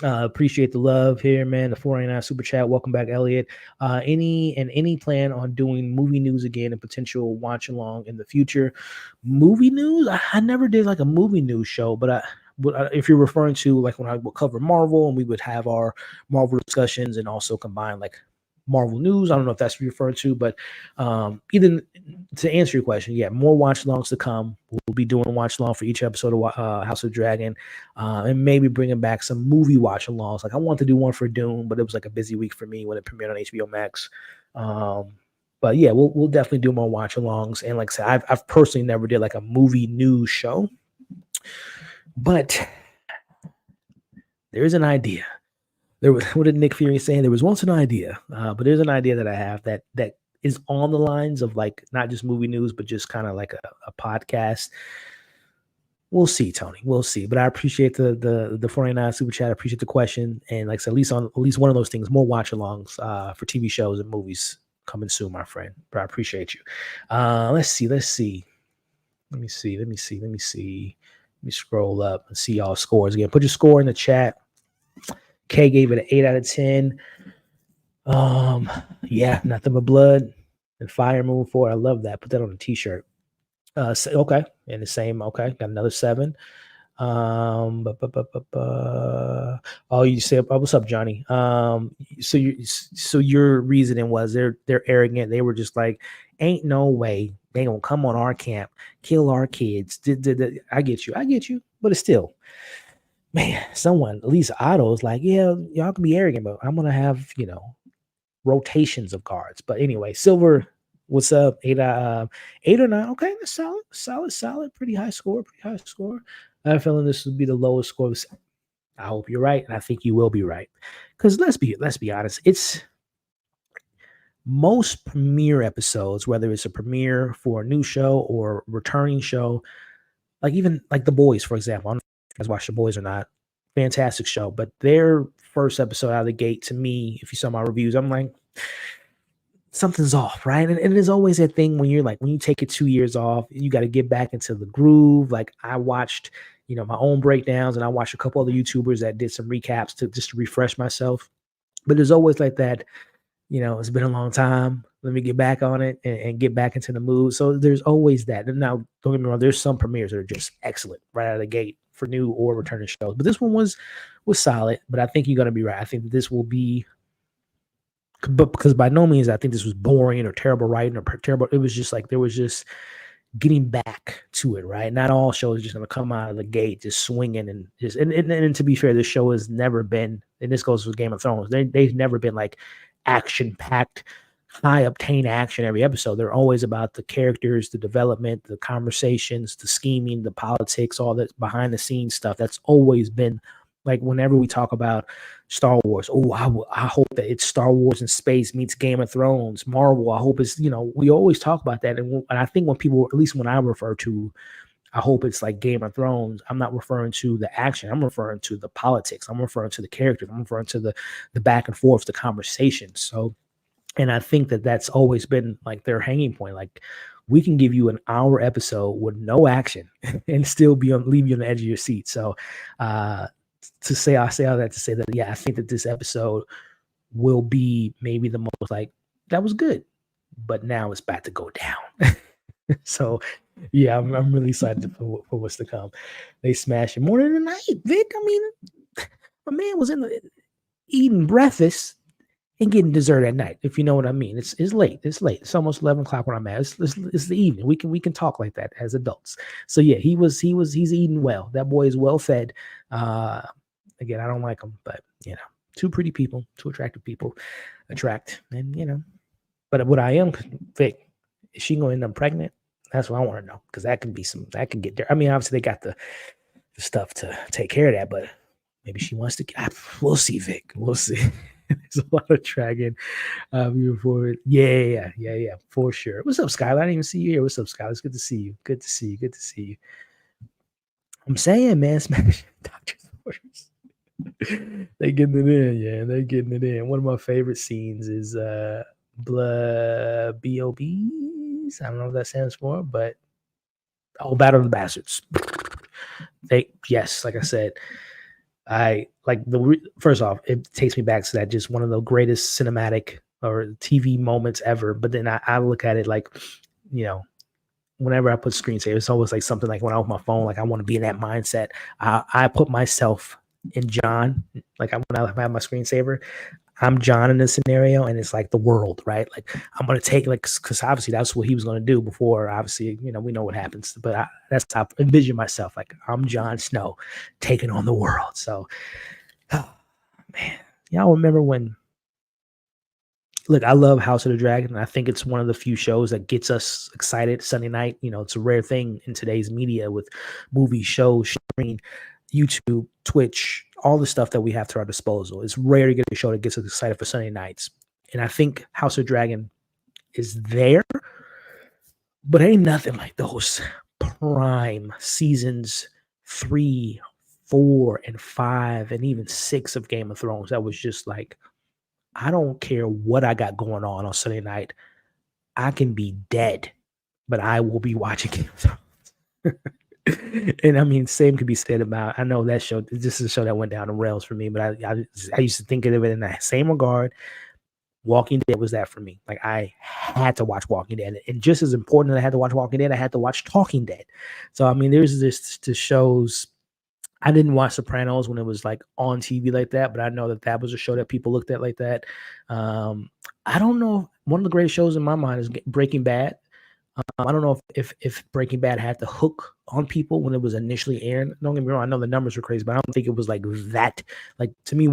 Appreciate the love here, man. The 499 super chat. Welcome back, Elliot. Any plan on doing movie news again and potential watch along in the future? Movie news? I never did like a movie news show, but if you're referring to like when I would cover Marvel and we would have our Marvel discussions and also combine like Marvel news. I don't know if that's what you're referring to, but either to answer your question, yeah, more watch alongs to come. We'll be doing a watch along for each episode of House of Dragon, and maybe bringing back some movie watch alongs. Like I wanted to do one for Dune, but it was like a busy week for me when it premiered on HBO Max. But yeah, we'll definitely do more watch alongs. And like I said, I've personally never did like a movie news show, but there's an idea. What did Nick Fury say? There was once an idea, but there's an idea that I have that is on the lines of like not just movie news, but just kind of like a podcast. We'll see, Tony. We'll see. But I appreciate the 49 super chat. I appreciate the question, and like I said, at least one of those things, more watch alongs for TV shows and movies coming soon, my friend. But I appreciate you. Let's see. Let me scroll up and see y'all scores again. Put your score in the chat. K gave it an 8 out of 10. Yeah, nothing but blood and fire moving forward. I love that. Put that on a t-shirt. Okay, and the same. Okay, got another 7. Oh, you said, what's up, Johnny? So your reasoning was they're arrogant. They were just like, ain't no way they gonna come on our camp, kill our kids. I get you, but it's still. Man, someone, at least Otto is like, yeah, y'all can be arrogant, but I'm gonna have, rotations of guards. But anyway, Silver, what's up? 8 or 9. Okay, that's solid. Pretty high score. I have a feeling this will be the lowest score. I hope you're right, and I think you will be right. Because let's be honest, it's most premiere episodes, whether it's a premiere for a new show or returning show, like even like The Boys, for example. I don't know if you guys watch The Boys or not. Fantastic show, but their first episode out of the gate, to me, if you saw my reviews, I'm like, something's off, right? And there's always that thing when you take it 2 years off, you got to get back into the groove. Like I watched, my own breakdowns, and I watched a couple other YouTubers that did some recaps to refresh myself. But there's always like that, it's been a long time. Let me get back on it and get back into the mood. So there's always that. And now, don't get me wrong, there's some premieres that are just excellent right out of the gate for new or returning shows. But this one was solid. But I think you're going to be right. I think this will be but because by no means I think this was boring or terrible writing or terrible. It was just like there was just getting back to it, right? Not all shows are just going to come out of the gate just swinging and just and to be fair, this show has never been, and this goes with Game of Thrones. They've never been like action packed, high obtain action every episode. They're always about the characters, the development, the conversations, the scheming, the politics, all that behind the scenes stuff. That's always been like whenever we talk about Star Wars, I hope that it's Star Wars in space meets Game of Thrones. Marvel, I hope it's, we always talk about that. And I think when people, at least when I refer to, I hope it's like Game of Thrones, I'm not referring to the action. I'm referring to the politics. I'm referring to the characters. I'm referring to the back and forth, the conversations. So, and I think that that's always been like their hanging point. Like we can give you an hour episode with no action and still leave you on the edge of your seat. So, I say all that to say that, yeah, I think that this episode will be maybe the most like, that was good, but now it's about to go down. So, yeah, I'm really excited for what's to come. They smashed it morning and night, Vic. I mean, my man was eating breakfast and getting dessert at night, if you know what I mean. It's late. It's late. It's almost 11 o'clock when I'm at. It's the evening. We can talk like that as adults. So yeah, he's eating well. That boy is well fed. Again, I don't like him, but two pretty people, two attractive people attract, and but what I am, Vic, is she going to end up pregnant? That's what I want to know, because that can get there. I mean, obviously they got the stuff to take care of that, but maybe she wants to. We'll see, Vic. We'll see. There's a lot of dragon before it. Yeah, for sure. What's up, Skylar? I didn't even see you here. What's up, Skylar? It's good to see you. Good to see you. I'm saying, man, smash doctor's orders. They getting it in, yeah. They getting it in. One of my favorite scenes is blood BOBs. I don't know what that stands for, but Battle of the Bastards. Yes, like I said, I like first off, it takes me back to that, just one of the greatest cinematic or TV moments ever. But then I look at it like, whenever I put screensaver, it's always like something like when I open my phone, like I want to be in that mindset. I put myself in John, like when I have my screensaver, I'm John in this scenario, and it's like the world, right? Like I'm gonna take because obviously that's what he was gonna do before. Obviously, we know what happens, but that's how I envision myself. Like I'm Jon Snow taking on the world. So, oh, man, y'all remember when? Look, I love House of the Dragon. I think it's one of the few shows that gets us excited Sunday night. It's a rare thing in today's media with movies, shows, streaming, YouTube, Twitch, all the stuff that we have to our disposal. It's rare to get a show that gets us excited for Sunday nights. And I think House of Dragon is there, but ain't nothing like those prime seasons 3, 4, and 5, and even 6 of Game of Thrones. That was just like, I don't care what I got going on Sunday night. I can be dead, but I will be watching Game of Thrones. And I mean, same could be said about, I know that show, this is a show that went down the rails for me, but I used to think of it in that same regard. Walking Dead was that for me. Like I had to watch Walking Dead, and just as important that I had to watch Walking Dead, I had to watch Talking Dead. So I mean, there's this to shows. I didn't watch Sopranos when it was like on TV like that, but I know that was a show that people looked at like that. I don't know. One of the greatest shows in my mind is Breaking Bad. I don't know if Breaking Bad had the hook on people when it was initially airing. Don't get me wrong. I know the numbers were crazy, but I don't think it was like that. Like to me,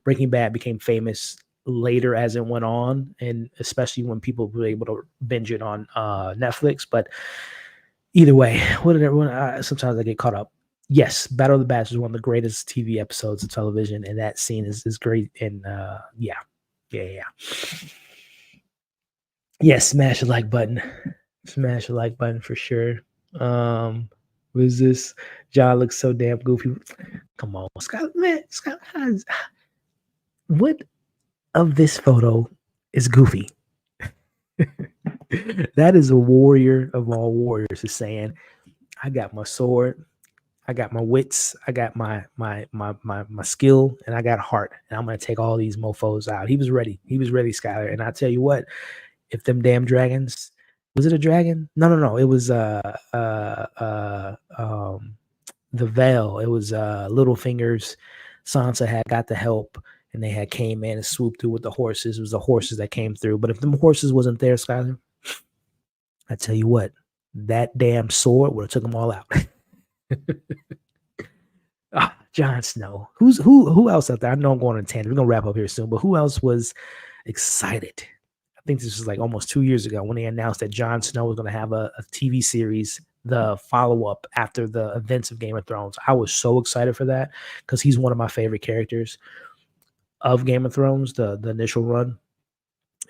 Breaking Bad became famous later as it went on, and especially when people were able to binge it on Netflix. But either way, sometimes I get caught up. Yes, Battle of the Bastards is one of the greatest TV episodes of television, and that scene is great. And yeah. Yes, smash the like button. Smash the like button for sure. What is this? John looks so damn goofy. Come on, Scott. Man, Scott, what of this photo is goofy? That is a warrior of all warriors is saying, I got my sword, I got my wits, I got my skill, and I got heart, and I'm gonna take all these mofos out. He was ready, Skyler. And I tell you what, if them damn dragons, was it a dragon? No, it was the Veil. It was Littlefinger's. Sansa had got the help, and they had came in and swooped through with the horses. It was the horses that came through. But if them horses wasn't there, Skyler, I tell you what, that damn sword would have took them all out. Jon Snow. Who else out there? I know I'm going on a tangent. We're gonna wrap up here soon, but who else was excited? I think this was like almost 2 years ago when they announced that Jon Snow was going to have a TV series, the follow-up after the events of Game of Thrones. I was so excited for that because he's one of my favorite characters of Game of Thrones, the initial run.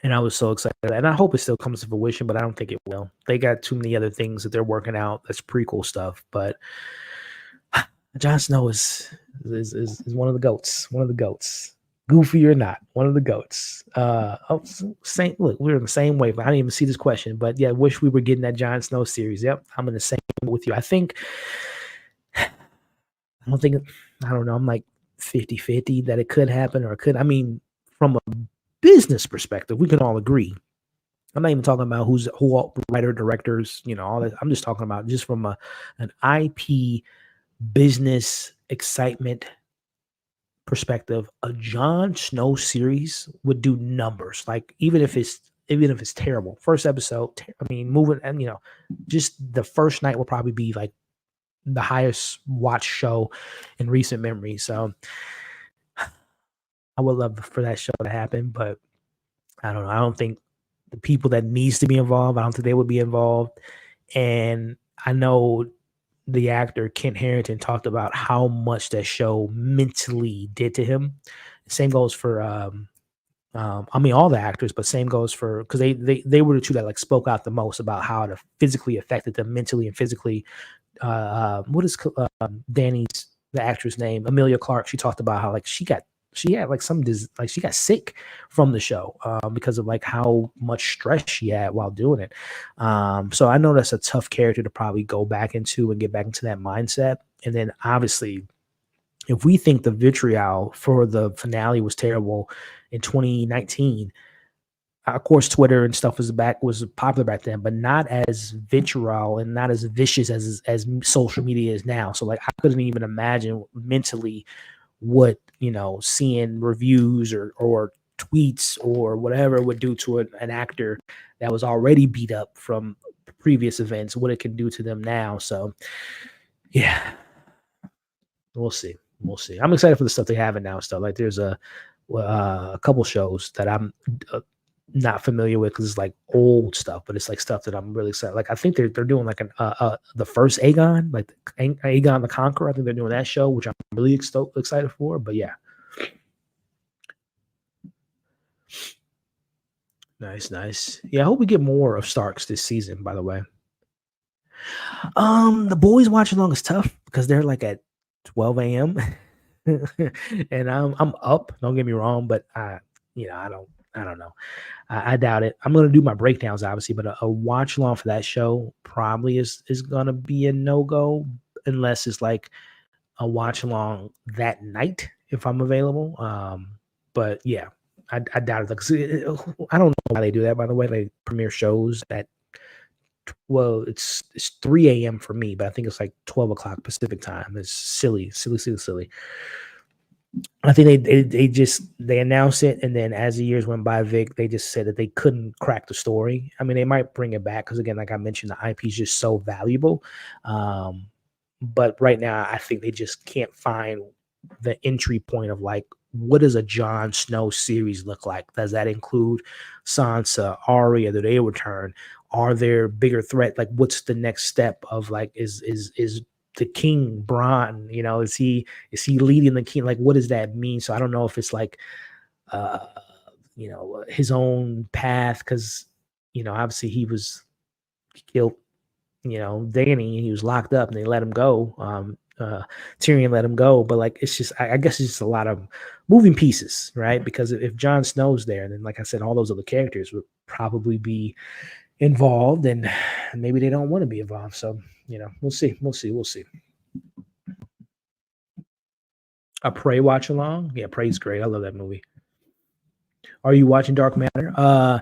And I was so excited. And I hope it still comes to fruition, but I don't think it will. They got too many other things that they're working out. That's prequel stuff. But Jon Snow is one of the goats. One of the goats. Goofy or not, one of the goats. Look, we're in the same wave. I didn't even see this question, but yeah, I wish we were getting that Jon Snow series. Yep, I'm in the same with you. I don't know. I'm like 50-50 that it could happen or it could. I mean, from a business perspective, we can all agree. I'm not even talking about who writer, directors, all that. I'm just talking about just from an IP business excitement perspective. A Jon Snow series would do numbers. Like even if it's terrible, first episode, I mean, moving and just the first night will probably be like the highest watched show in recent memory. So I would love for that show to happen, but I don't know. I don't think the people that needs to be involved, I don't think they would be involved. And I know the actor Kent Harington talked about how much that show mentally did to him. Same goes for I mean all the actors, but same goes for because they were the two that like spoke out the most about how it physically affected them mentally and physically. What is Danny's the actress name? Emilia Clarke. She talked about how like she had like she got sick from the show because of like how much stress she had while doing it. So I know that's a tough character to probably go back into and get back into that mindset. And then obviously, if we think the vitriol for the finale was terrible in 2019, of course, Twitter and stuff was popular back then, but not as vitriol and not as vicious as social media is now. So like I couldn't even imagine mentally what seeing reviews or tweets or whatever would do to an actor that was already beat up from previous events, what it can do to them now. So yeah, we'll see. I'm excited for the stuff they have now. Stuff like there's a couple shows that I'm not familiar with because it's like old stuff, but it's like stuff that I'm really excited. Like I think they're doing like the first Aegon, like Aegon the Conqueror. I think they're doing that show, which I'm really excited for. But yeah, nice. Yeah, I hope we get more of Starks this season. By the way, the boys watch along is tough because they're like at 12 a.m. and I'm up. Don't get me wrong, but I don't know. I doubt it. I'm going to do my breakdowns, obviously, but a watch along for that show probably is going to be a no-go unless it's like a watch along that night if I'm available. But yeah, I doubt it. I don't know why they do that, by the way. They premiere shows at, well, it's 3 a.m. for me, but I think it's like 12 o'clock Pacific time. It's silly. I think they announced it, and then as the years went by, Vic, they just said that they couldn't crack the story. I mean, they might bring it back because again, like I mentioned, the IP is just so valuable. But right now, I think they just can't find the entry point of like, what does a Jon Snow series look like? Does that include Sansa, Arya? Do they return? Are there bigger threat? Like, what's the next step of like, is the king Bronn, is he leading the king? Like, what does that mean? So I don't know if it's like, his own path. Cause obviously he was killed, Dany, and he was locked up and they let him go. Tyrion let him go, but like, it's just, I guess it's just a lot of moving pieces, right? Because if Jon Snow's there, then like I said, all those other characters would probably be involved and maybe they don't want to be involved. So, we'll see. A Prey watch along. Yeah, Prey's great. I love that movie. Are you watching Dark Matter? I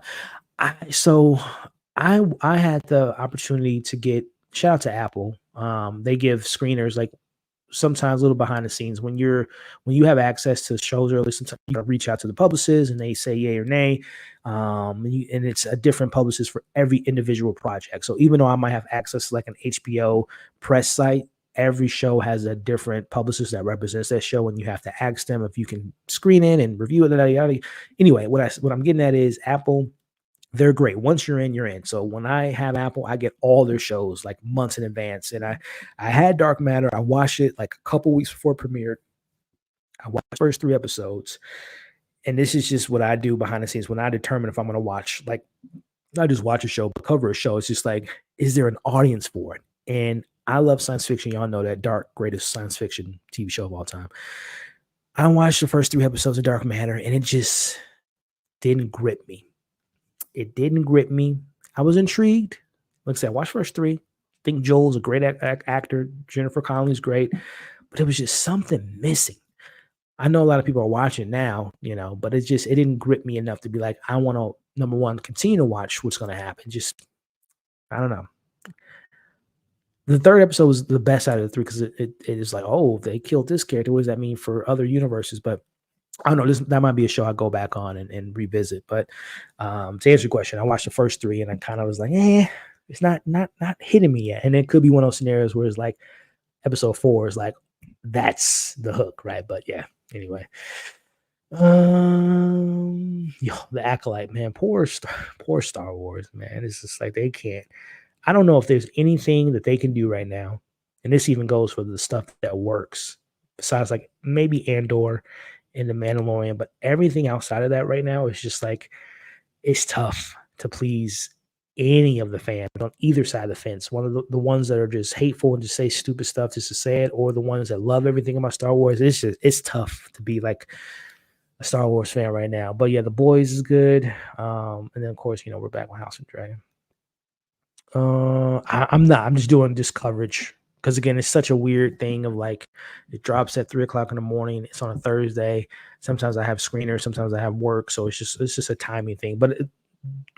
had the opportunity to get, shout out to Apple. They give screeners like sometimes a little behind the scenes when you have access to shows early. Sometimes you gotta reach out to the publicists and they say yay or nay. And it's a different publicist for every individual project. So even though I might have access to like an HBO press site, every show has a different publicist that represents that show, and you have to ask them if you can screen it and review it. Yada, yada. Anyway, what I'm getting at is Apple, they're great. Once you're in, you're in. So when I have Apple, I get all their shows like months in advance. And I had Dark Matter. I watched it like a couple weeks before it premiered. I watched the first 3 episodes. And this is just what I do behind the scenes when I determine if I'm going to watch, like, not just watch a show, but cover a show. It's just like, is there an audience for it? And I love science fiction. Y'all know that. Dark, greatest science fiction TV show of all time. I watched the first 3 episodes of Dark Matter, and it just didn't grip me. It didn't grip me. I was intrigued. Like I said, I watched first 3. I think Joel's a great actor. Jennifer Connelly's great. But it was just something missing. I know a lot of people are watching now, but it didn't grip me enough to be like, I want to, number one, continue to watch what's going to happen. Just, I don't know. The 3rd episode was the best out of the 3 because it is like, oh, they killed this character. What does that mean for other universes? But I don't know. That might be a show I go back on and revisit. But to answer your question, I watched the first 3 and I kind of was like, it's not hitting me yet. And it could be one of those scenarios where it's like episode 4 is like, that's the hook, right? But yeah, anyway. The Acolyte, man, poor Star Wars, man. It's just like they can't. I don't know if there's anything that they can do right now, and this even goes for the stuff that works, besides like maybe Andor and the Mandalorian, but everything outside of that right now is just like it's tough to please any of the fans on either side of the fence. One of the ones that are just hateful and just say stupid stuff just to say it, or the ones that love everything about Star Wars. It's tough to be like a Star Wars fan right now. But yeah, The Boys is good. And then of course, we're back with House of Dragon. I'm not. I'm just doing this coverage because again, it's such a weird thing of like it drops at 3:00 in the morning. It's on a Thursday. Sometimes I have screeners. Sometimes I have work. So it's just a timing thing. But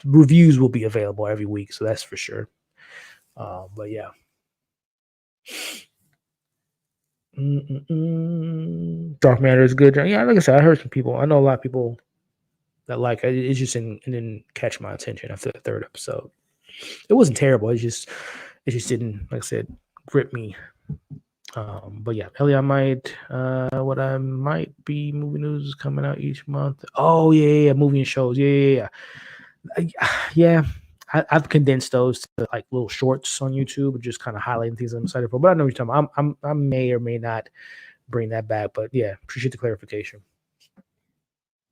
reviews will be available every week, so that's for sure. But yeah. Dark Matter is good. Yeah, like I said, I heard some people. I know a lot of people that like it. It just didn't catch my attention after the 3rd episode. It wasn't terrible. It just didn't, like I said, grip me. But yeah, Ellie, what I might be movie news is coming out each month. Oh yeah, movie and shows. Yeah. I've condensed those to like little shorts on YouTube, just kind of highlighting things I'm excited for. But I know what you're talking about. I may or may not bring that back, but yeah, appreciate the clarification.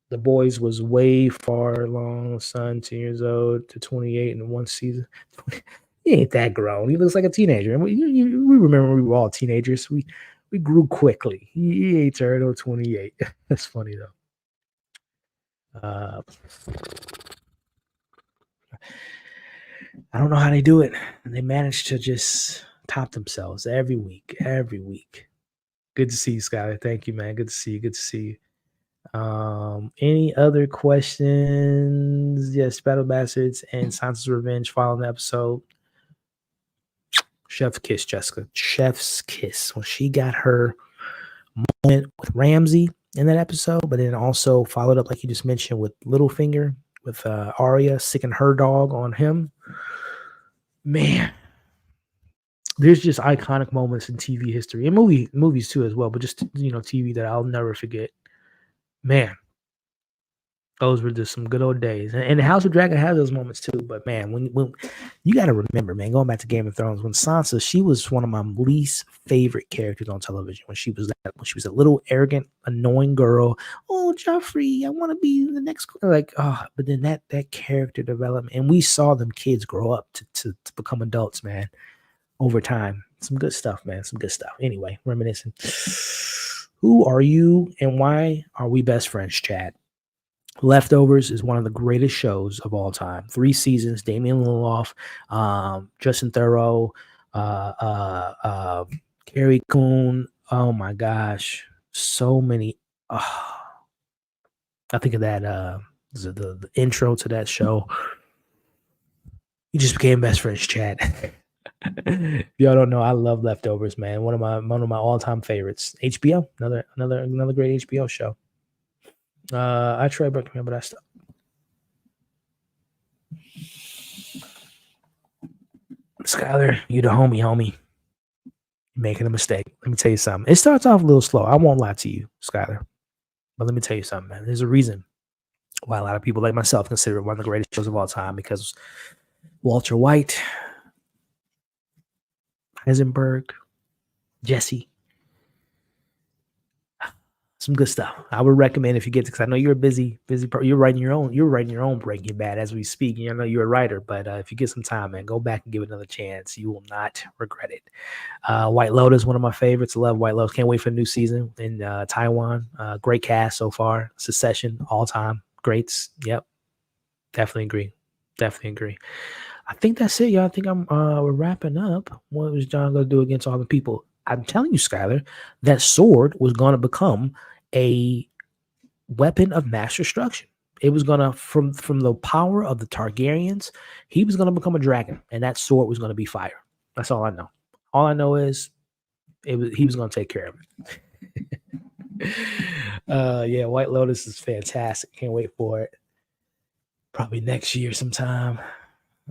The Boys was way far along. Son, 10 years old to 28 in one season. He ain't that grown. He looks like a teenager. And we remember when we were all teenagers. We grew quickly. He ain't turned no 28. That's funny though. I don't know how they do it. And they manage to just top themselves every week. Good to see you, Skyler. Thank you, man. Good to see you. Any other questions? Yes, Battle Bastards and Sansa's Revenge following the episode. Chef's kiss, Jessica. Chef's kiss. When she got her moment with Ramsay in that episode, but then also followed up, like you just mentioned, with Littlefinger, with Arya sicking her dog on him. Man, there's just iconic moments in TV history and movies too as well, but just TV that I'll never forget. Man, those were just some good old days. And House of Dragon has those moments too. But man, when you got to remember, man, going back to Game of Thrones, when Sansa, she was one of my least favorite characters on television. When she was a little arrogant, annoying girl. Oh, Joffrey, I want to be the next. But then that character development, and we saw them kids grow up to become adults, man. Over time, some good stuff, man. Some good stuff. Anyway, reminiscing. Who are you and why are we best friends, Chad? Leftovers is one of the greatest shows of all time. 3 seasons. Damian Lindelof, Justin Theroux, Carrie Coon. Oh my gosh, so many. I think of that. The intro to that show. You just became best friends, Chad. If y'all don't know, I love Leftovers, man. One of my all-time favorites. HBO, another great HBO show. I try to remember that stuff. Skyler, you the homie. Making a mistake. Let me tell you something. It starts off a little slow. I won't lie to you, Skyler. But let me tell you something, man. There's a reason why a lot of people like myself consider it one of the greatest shows of all time, because Walter White, Heisenberg, Jesse, some good stuff. I would recommend if you get to, because I know you're a busy, you're writing your own Breaking Bad as we speak. And I know you're a writer, but if you get some time, man, go back and give it another chance. You will not regret it. White Lotus, one of my favorites. I love White Lotus. Can't wait for the new season in Taiwan. Great cast so far. Succession, all time greats. Yep, definitely agree. I think that's it, y'all. I think we're wrapping up. What was John gonna do against all the people? I'm telling you, Skyler, that sword was gonna become a weapon of mass destruction. It was gonna, from the power of the Targaryens, he was gonna become a dragon, and that sword was gonna be fire. That's all I know. All I know is he was gonna take care of it. Yeah, White Lotus is fantastic. Can't wait for it. Probably next year sometime.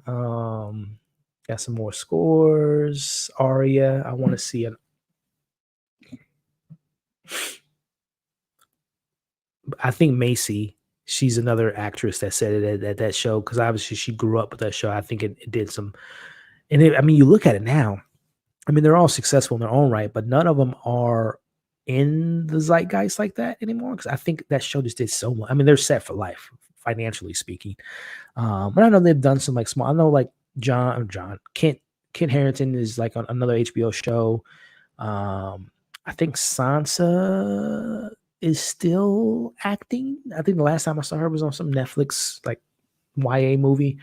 Got some more scores. Arya, I want to see an. I think Macy, she's another actress that said it at that show, because obviously she grew up with that show. I think it did some, and I mean, you look at it now. I mean, they're all successful in their own right, but none of them are in the zeitgeist like that anymore. Because I think that show just did so much. I mean, they're set for life, financially speaking. But I know they've done some like small. I know like Kent Harington is like on another HBO show. I think Sansa is still acting. I think the last time I saw her was on some Netflix like YA movie.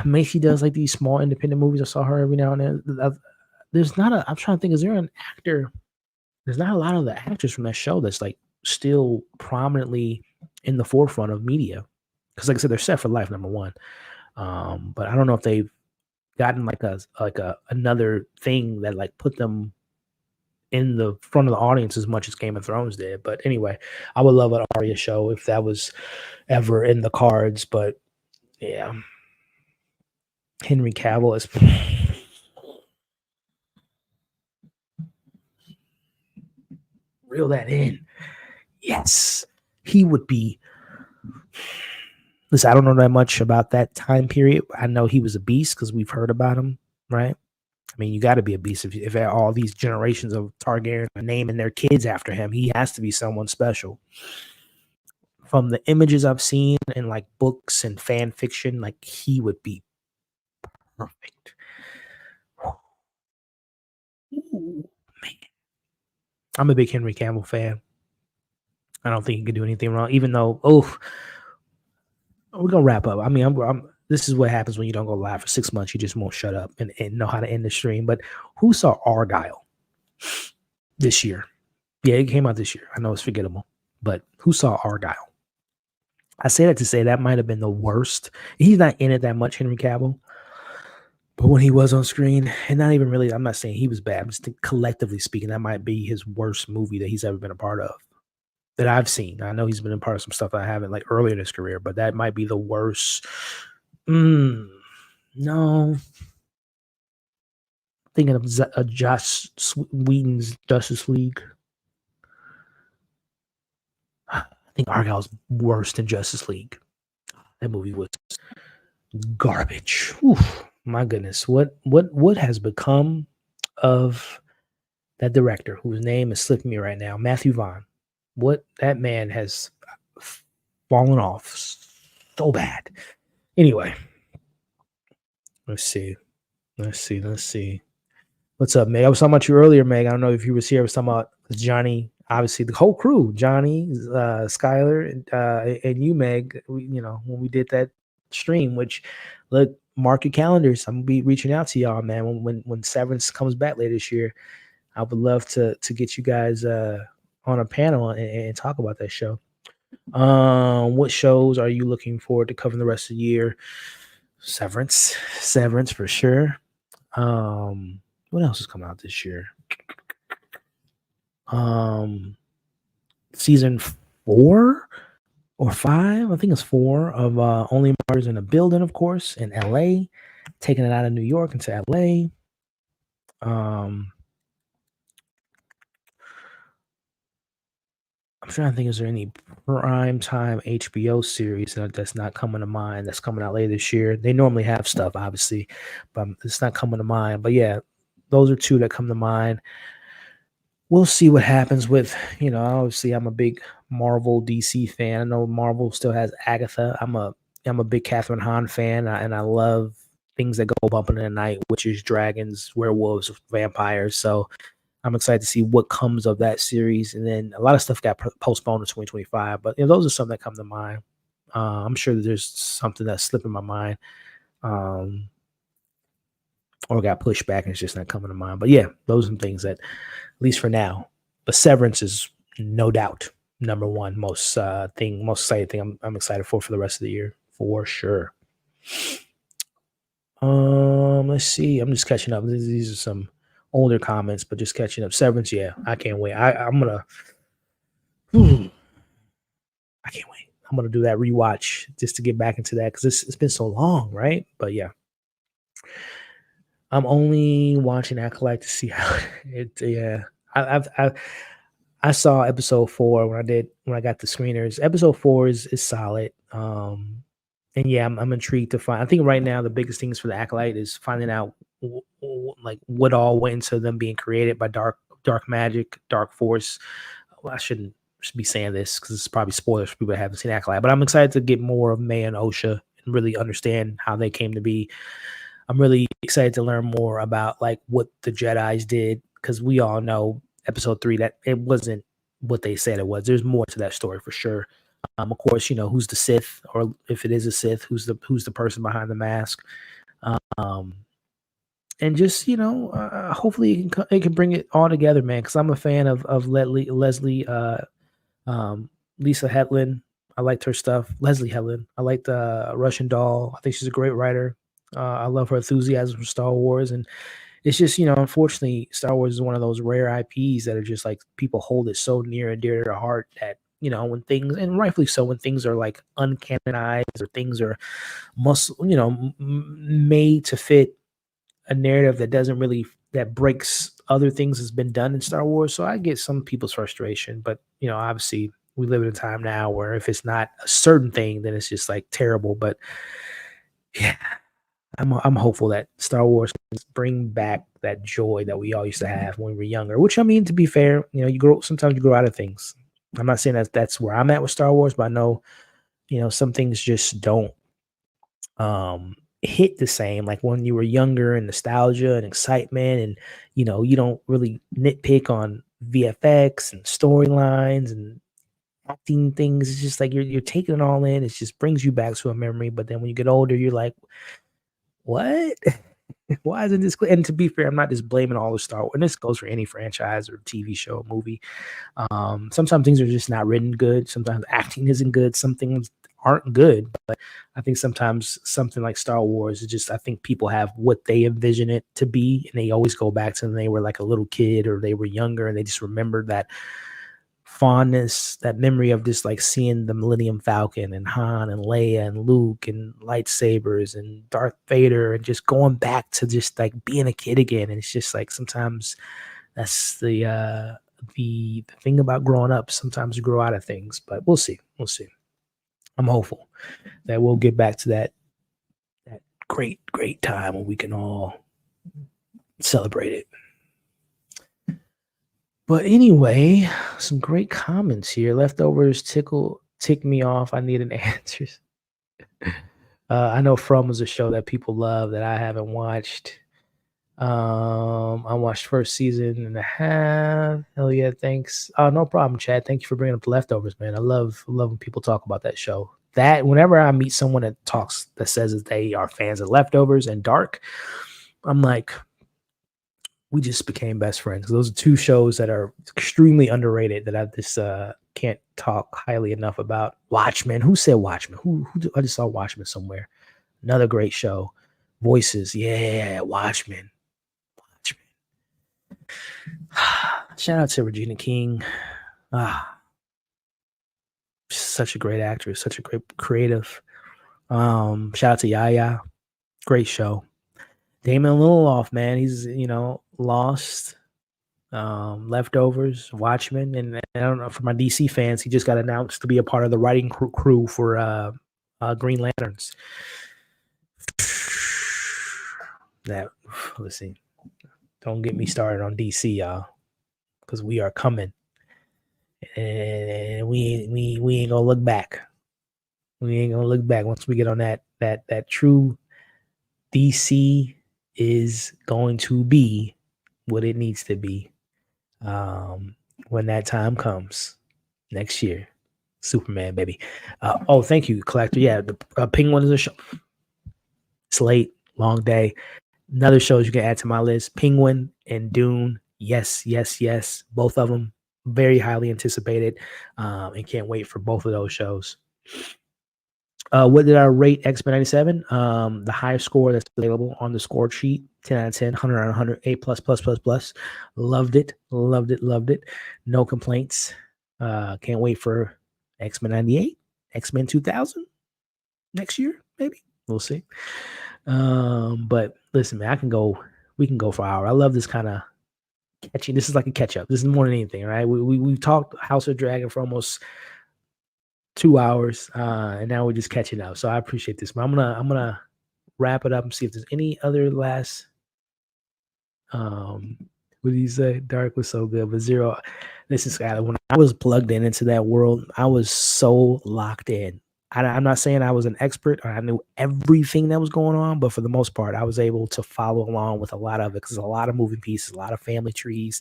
Macy does like these small independent movies. I saw her every now and then. There's not a. I'm trying to think. Is there an actor? There's not a lot of the actors from that show that's like still prominently in the forefront of media. Because like I said, they're set for life, number one. But I don't know if they've gotten like a another thing that like put them in the front of the audience as much as Game of Thrones did. But anyway, I would love an Arya show if that was ever in the cards. But yeah, Henry Cavill is. Reel that in. Yes, he would be. Listen, I don't know that much about that time period. I know he was a beast because we've heard about him, right? I mean, you got to be a beast if all these generations of Targaryen are naming their kids after him. He has to be someone special. From the images I've seen in like books and fan fiction, like he would be perfect. Ooh, man. I'm a big Henry Cavill fan. I don't think he can do anything wrong, even though, we're gonna wrap up. I mean, this is what happens when you don't go live for 6 months. You just won't shut up and know how to end the stream. But who saw Argyle this year? Yeah, it came out this year. I know it's forgettable, but who saw Argyle? I say that to say that might have been the worst. He's not in it that much, Henry Cavill. But when he was on screen, and not even really, I'm not saying he was bad. I'm just collectively speaking, that might be his worst movie that he's ever been a part of. That I've seen. I know he's been a part of some stuff that I haven't, like earlier in his career, but that might be the worst. No. Thinking of Joss Whedon's Justice League. I think Argyle's worse than Justice League. That movie was garbage. Oof, my goodness. What has become of that director whose name is slipping me right now? Matthew Vaughn. What that man has fallen off so bad. Anyway, let's see. What's up, Meg? I was talking about you earlier, Meg. I don't know if you were here. I was talking about Johnny. Obviously, the whole crew, Johnny, Skyler, and you, Meg. When we did that stream, which, look, mark your calendars. I'm gonna be reaching out to y'all, man. When Severance comes back later this year, I would love to get you guys on a panel and talk about that show. What shows are you looking forward to covering the rest of the year? Severance for sure. What else is coming out this year? Season 4 or 5, I think it's 4 of Only Murders in a Building, of course, in LA, taking it out of New York into LA. I'm trying to think, is there any prime time HBO series that's not coming to mind that's coming out later this year? They normally have stuff, obviously, but it's not coming to mind. But yeah, those are 2 that come to mind. We'll see what happens with, obviously I'm a big Marvel DC fan. I know Marvel still has Agatha. I'm a big Catherine Hahn fan, and I love things that go bumping in the night, witches, dragons, werewolves, vampires. So I'm excited to see what comes of that series. And then a lot of stuff got postponed to 2025, but those are some that come to mind. I'm sure that there's something that's slipping my mind, or got pushed back and it's just not coming to mind. But yeah, those are some things that, at least for now, the Severance is no doubt number one most exciting thing I'm excited for the rest of the year for sure. Let's see. I'm just catching up. These are some older comments, but just catching up. Severance, yeah, I can't wait. I'm gonna. I can't wait. I'm gonna do that rewatch just to get back into that because it's been so long, right? But yeah, I'm only watching Acolyte to see how it. Yeah, I saw episode 4 when I got the screeners. Episode 4 is solid. And yeah, I'm intrigued to find. I think right now the biggest things for the Acolyte is finding out like what all went into them being created by dark magic, dark force. Well, I shouldn't be saying this because it's probably spoilers for people that haven't seen Acolyte, but I'm excited to get more of May and Osha and really understand how they came to be. I'm really excited to learn more about like what the Jedis did, because we all know episode 3 that it wasn't what they said it was. There's more to that story for sure. Of course, who's the Sith, or if it is a Sith, who's the person behind the mask. And just hopefully it can bring it all together, man. Because I'm a fan of Leslie Lisa Hetland. I liked her stuff. Leslie Hetland. I liked Russian Doll. I think she's a great writer. I love her enthusiasm for Star Wars, and it's just unfortunately, Star Wars is one of those rare IPs that are just like people hold it so near and dear to their heart that when things, and rightfully so, when things are like uncanonized or things are made to fit a narrative that breaks other things that's been done in Star Wars. So I get some people's frustration, but obviously we live in a time now where if it's not a certain thing, then it's just like terrible. But yeah, I'm hopeful that Star Wars can bring back that joy that we all used to have when we were younger. Which, I mean, to be fair, sometimes you grow out of things. I'm not saying that that's where I'm at with Star Wars, but I know some things just don't hit the same like when you were younger, and nostalgia and excitement, and you don't really nitpick on VFX and storylines and acting things. It's just like you're taking it all in. It just brings you back to a memory. But then when you get older, you're like, what? Why isn't this clear? And to be fair, I'm not just blaming all the Star Wars, and this goes for any franchise or TV show, movie. Sometimes things are just not written good. Sometimes acting isn't good. Some things aren't good. But I think sometimes something like Star Wars is just, I think people have what they envision it to be, and they always go back to when they were like a little kid or they were younger, and they just remember that fondness, that memory of just like seeing the Millennium Falcon and Han and Leia and Luke and lightsabers and Darth Vader, and just going back to just like being a kid again. And it's just like sometimes that's the thing about growing up. Sometimes you grow out of things, but we'll see. I'm hopeful that we'll get back to that great time when we can all celebrate it. But anyway, some great comments here. Leftovers tick me off. I need an answers. I know From was a show that people love that I haven't watched. I watched first season and a half. Hell yeah, thanks. No problem, Chad. Thank you for bringing up the Leftovers, man. I love when people talk about that show. That whenever I meet someone that says that they are fans of Leftovers and Dark, I'm like, we just became best friends. Those are 2 shows that are extremely underrated that I just can't talk highly enough about. Watchmen. Who said Watchmen? Who I just saw Watchmen somewhere. Another great show. Voices, yeah, Watchmen. Shout out to Regina King. Such a great actress, such a great creative. Shout out to Yaya. Great show. Damon Lindelof, man, he's Lost, Leftovers, Watchmen, and I don't know, for my DC fans, he just got announced to be a part of the writing crew for Green Lanterns. That, let's see, don't get me started on DC, y'all, because we are coming, and we ain't gonna look back. We ain't gonna look back once we get on that true DC is going to be what it needs to be when that time comes next year. Superman, baby. Oh, thank you, Collector. Yeah, the Penguin is a show. It's late, long day. Another shows you can add to my list: Penguin and Dune. Yes. Both of them very highly anticipated, and can't wait for both of those shows. What did I rate X-Men 97? The highest score that's available on the score sheet, 10 out of 10, 100 out of 100, A++++. Loved it. No complaints. Can't wait for X-Men 98, X-Men 2000 next year, maybe. We'll see. But listen, man, we can go for an hour. I love this kind of catching. This is like a catch up. This is more than anything, right? We've talked House of Dragon for almost 2 hours, and now we're just catching up. So I appreciate this. But I'm gonna wrap it up and see if there's any other last. What did you say? Dark was so good, but Zero. Listen, Skyler, when I was plugged into that world, I was so locked in. I'm not saying I was an expert or I knew everything that was going on, but for the most part, I was able to follow along with a lot of it because a lot of moving pieces, a lot of family trees,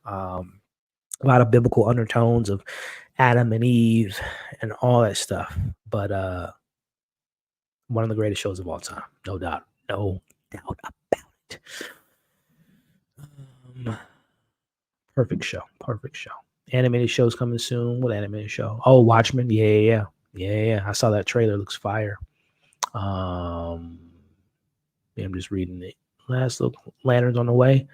a lot of biblical undertones of Adam and Eve and all that stuff. But one of the greatest shows of all time, no doubt about it. Perfect show. Animated shows coming soon. What animated show? Oh, Watchmen. Yeah. I saw that trailer. Looks fire. I'm just reading it. Last Look, Lanterns on the way.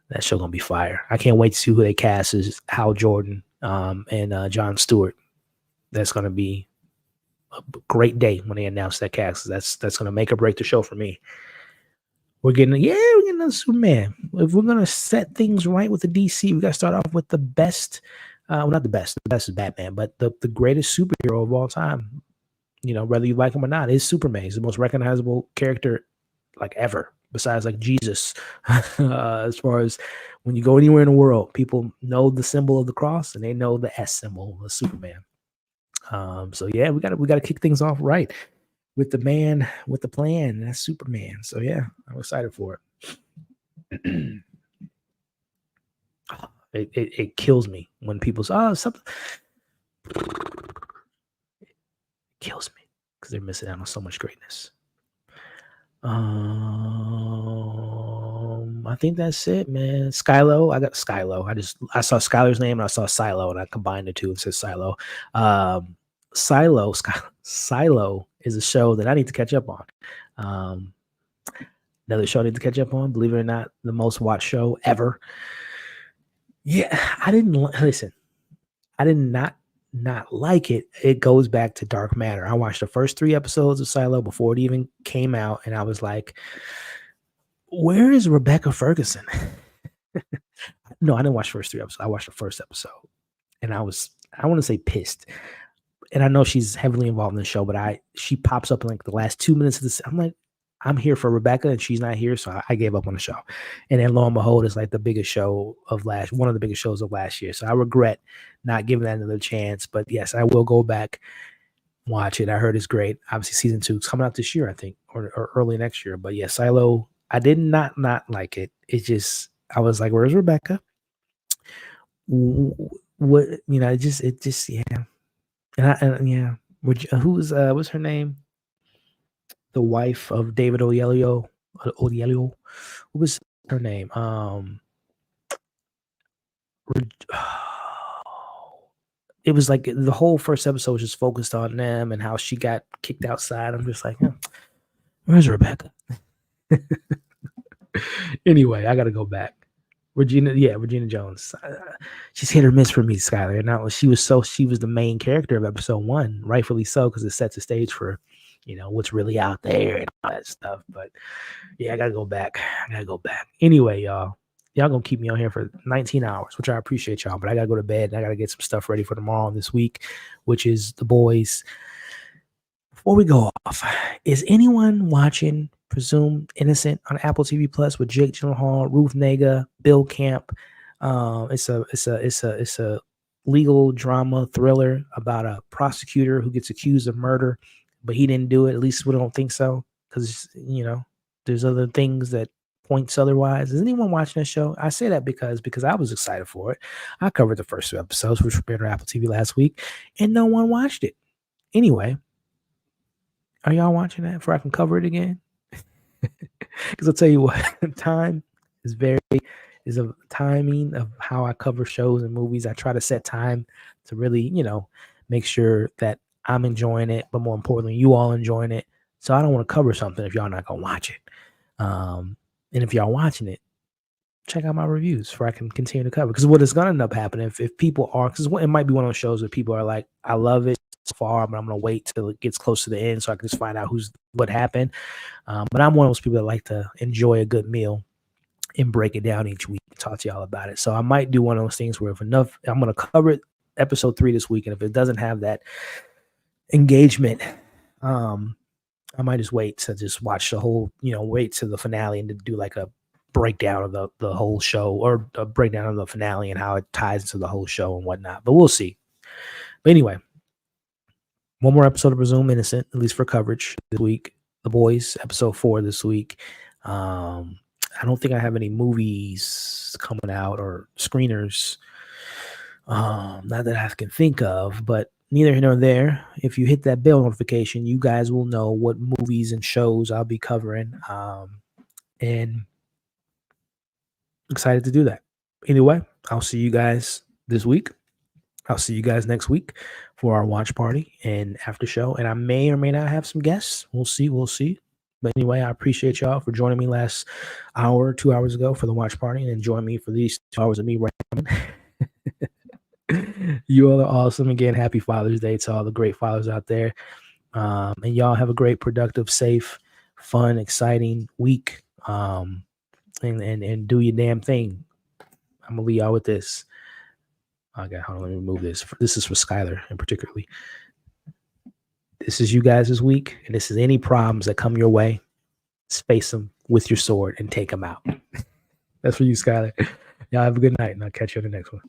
That show gonna be fire. I can't wait to see who they cast as Hal Jordan and Jon Stewart. That's gonna be a great day when they announce that cast. That's gonna make or break the show for me. We're getting another Superman. If we're gonna set things right with the DC, we gotta start off with the best. Well, not the best. The best is Batman, but the greatest superhero of all time. Whether you like him or not, is Superman. He's the most recognizable character like ever, besides like Jesus. As far as when you go anywhere in the world, people know the symbol of the cross and they know the S symbol of Superman. So yeah, we gotta kick things off right with the man with the plan. That's Superman. So yeah, I'm excited for it. It kills me when people say, something. It kills me because they're missing out on so much greatness. I think that's it, man. Skylo. I got Skylo. I saw Skylar's name and I saw Silo and I combined the two and said Silo. Silo is a show that I need to catch up on. Another show I need to catch up on, believe it or not, the most watched show ever. Yeah, I did not like it. It goes back to Dark Matter. I watched the first 3 episodes of Silo before it even came out, and I was like, where is Rebecca Ferguson? No, I didn't watch the first 3 episodes. I watched the first episode, and I want to say pissed. And I know she's heavily involved in the show, but she pops up in like the last 2 minutes of this. I'm like, I'm here for Rebecca and she's not here. So I gave up on the show. And then lo and behold, it's like one of the biggest shows of last year. So I regret not giving that another chance, but yes, I will go back, watch it. I heard it's great. Obviously season 2 is coming out this year, I think, or early next year. But yeah, Silo, I did not like it. It just, I was like, where's Rebecca? What, it just, yeah. And yeah. What's her name? The wife of David Oyelowo. What was her name? it was like the whole first episode was just focused on them and how she got kicked outside. I'm just like, where's Rebecca? Anyway, I got to go back. Regina Jones. She's hit or miss for me, Skylar. Now she was the main character of episode 1, rightfully so, because it sets the stage for, what's really out there and all that stuff. But yeah, I gotta go back. Anyway, y'all gonna keep me on here for 19 hours, which I appreciate y'all. But I gotta go to bed and I gotta get some stuff ready for tomorrow and this week, which is The Boys. Before we go off, is anyone watching Presumed Innocent on Apple TV Plus with Jake Gyllenhaal, Ruth Negga, Bill Camp? It's a legal drama thriller about a prosecutor who gets accused of murder, but he didn't do it. At least we don't think so, because there's other things that points otherwise. Is anyone watching that show? I say that because I was excited for it. I covered the first 2 episodes, which premiered on Apple TV last week, and no one watched it. Anyway, are y'all watching that before I can cover it again? Because I'll tell you what, time is a timing of how I cover shows and movies. I try to set time to really, make sure that I'm enjoying it, but more importantly, you all enjoying it. So I don't want to cover something if y'all not gonna watch it. And if y'all watching it, check out my reviews before I can continue to cover. Because what is gonna end up happening if people are, because it might be one of those shows where people are like, I love it so far, but I'm gonna wait till it gets close to the end so I can just find out what happened. But I'm one of those people that like to enjoy a good meal and break it down each week and talk to y'all about it. So I might do one of those things where I'm going to cover it, episode 3 this week. And if it doesn't have that engagement, I might just wait to just watch the whole, wait to the finale and to do like a breakdown of the whole show, or a breakdown of the finale and how it ties into the whole show and whatnot. But we'll see. But anyway, one more episode of Presumed Innocent, at least for coverage this week. The Boys, episode 4 this week. I don't think I have any movies coming out or screeners, not that I can think of, but neither here nor there. If you hit that bell notification, you guys will know what movies and shows I'll be covering. And excited to do that. Anyway, I'll see you guys this week. I'll see you guys next week for our watch party and after show. And I may or may not have some guests. We'll see. But anyway, I appreciate y'all for joining me last hour, 2 hours ago for the watch party, and join me for these 2 hours of me ramming. You all are awesome. Again, happy Father's Day to all the great fathers out there. And y'all have a great, productive, safe, fun, exciting week. And do your damn thing. I'm gonna leave y'all with this. Okay, hold on, let me remove this. This is for Skylar in particularly. This is you guys this week, and this is any problems that come your way. Face them with your sword and take them out. That's for you, Skylar. Y'all have a good night, and I'll catch you on the next one.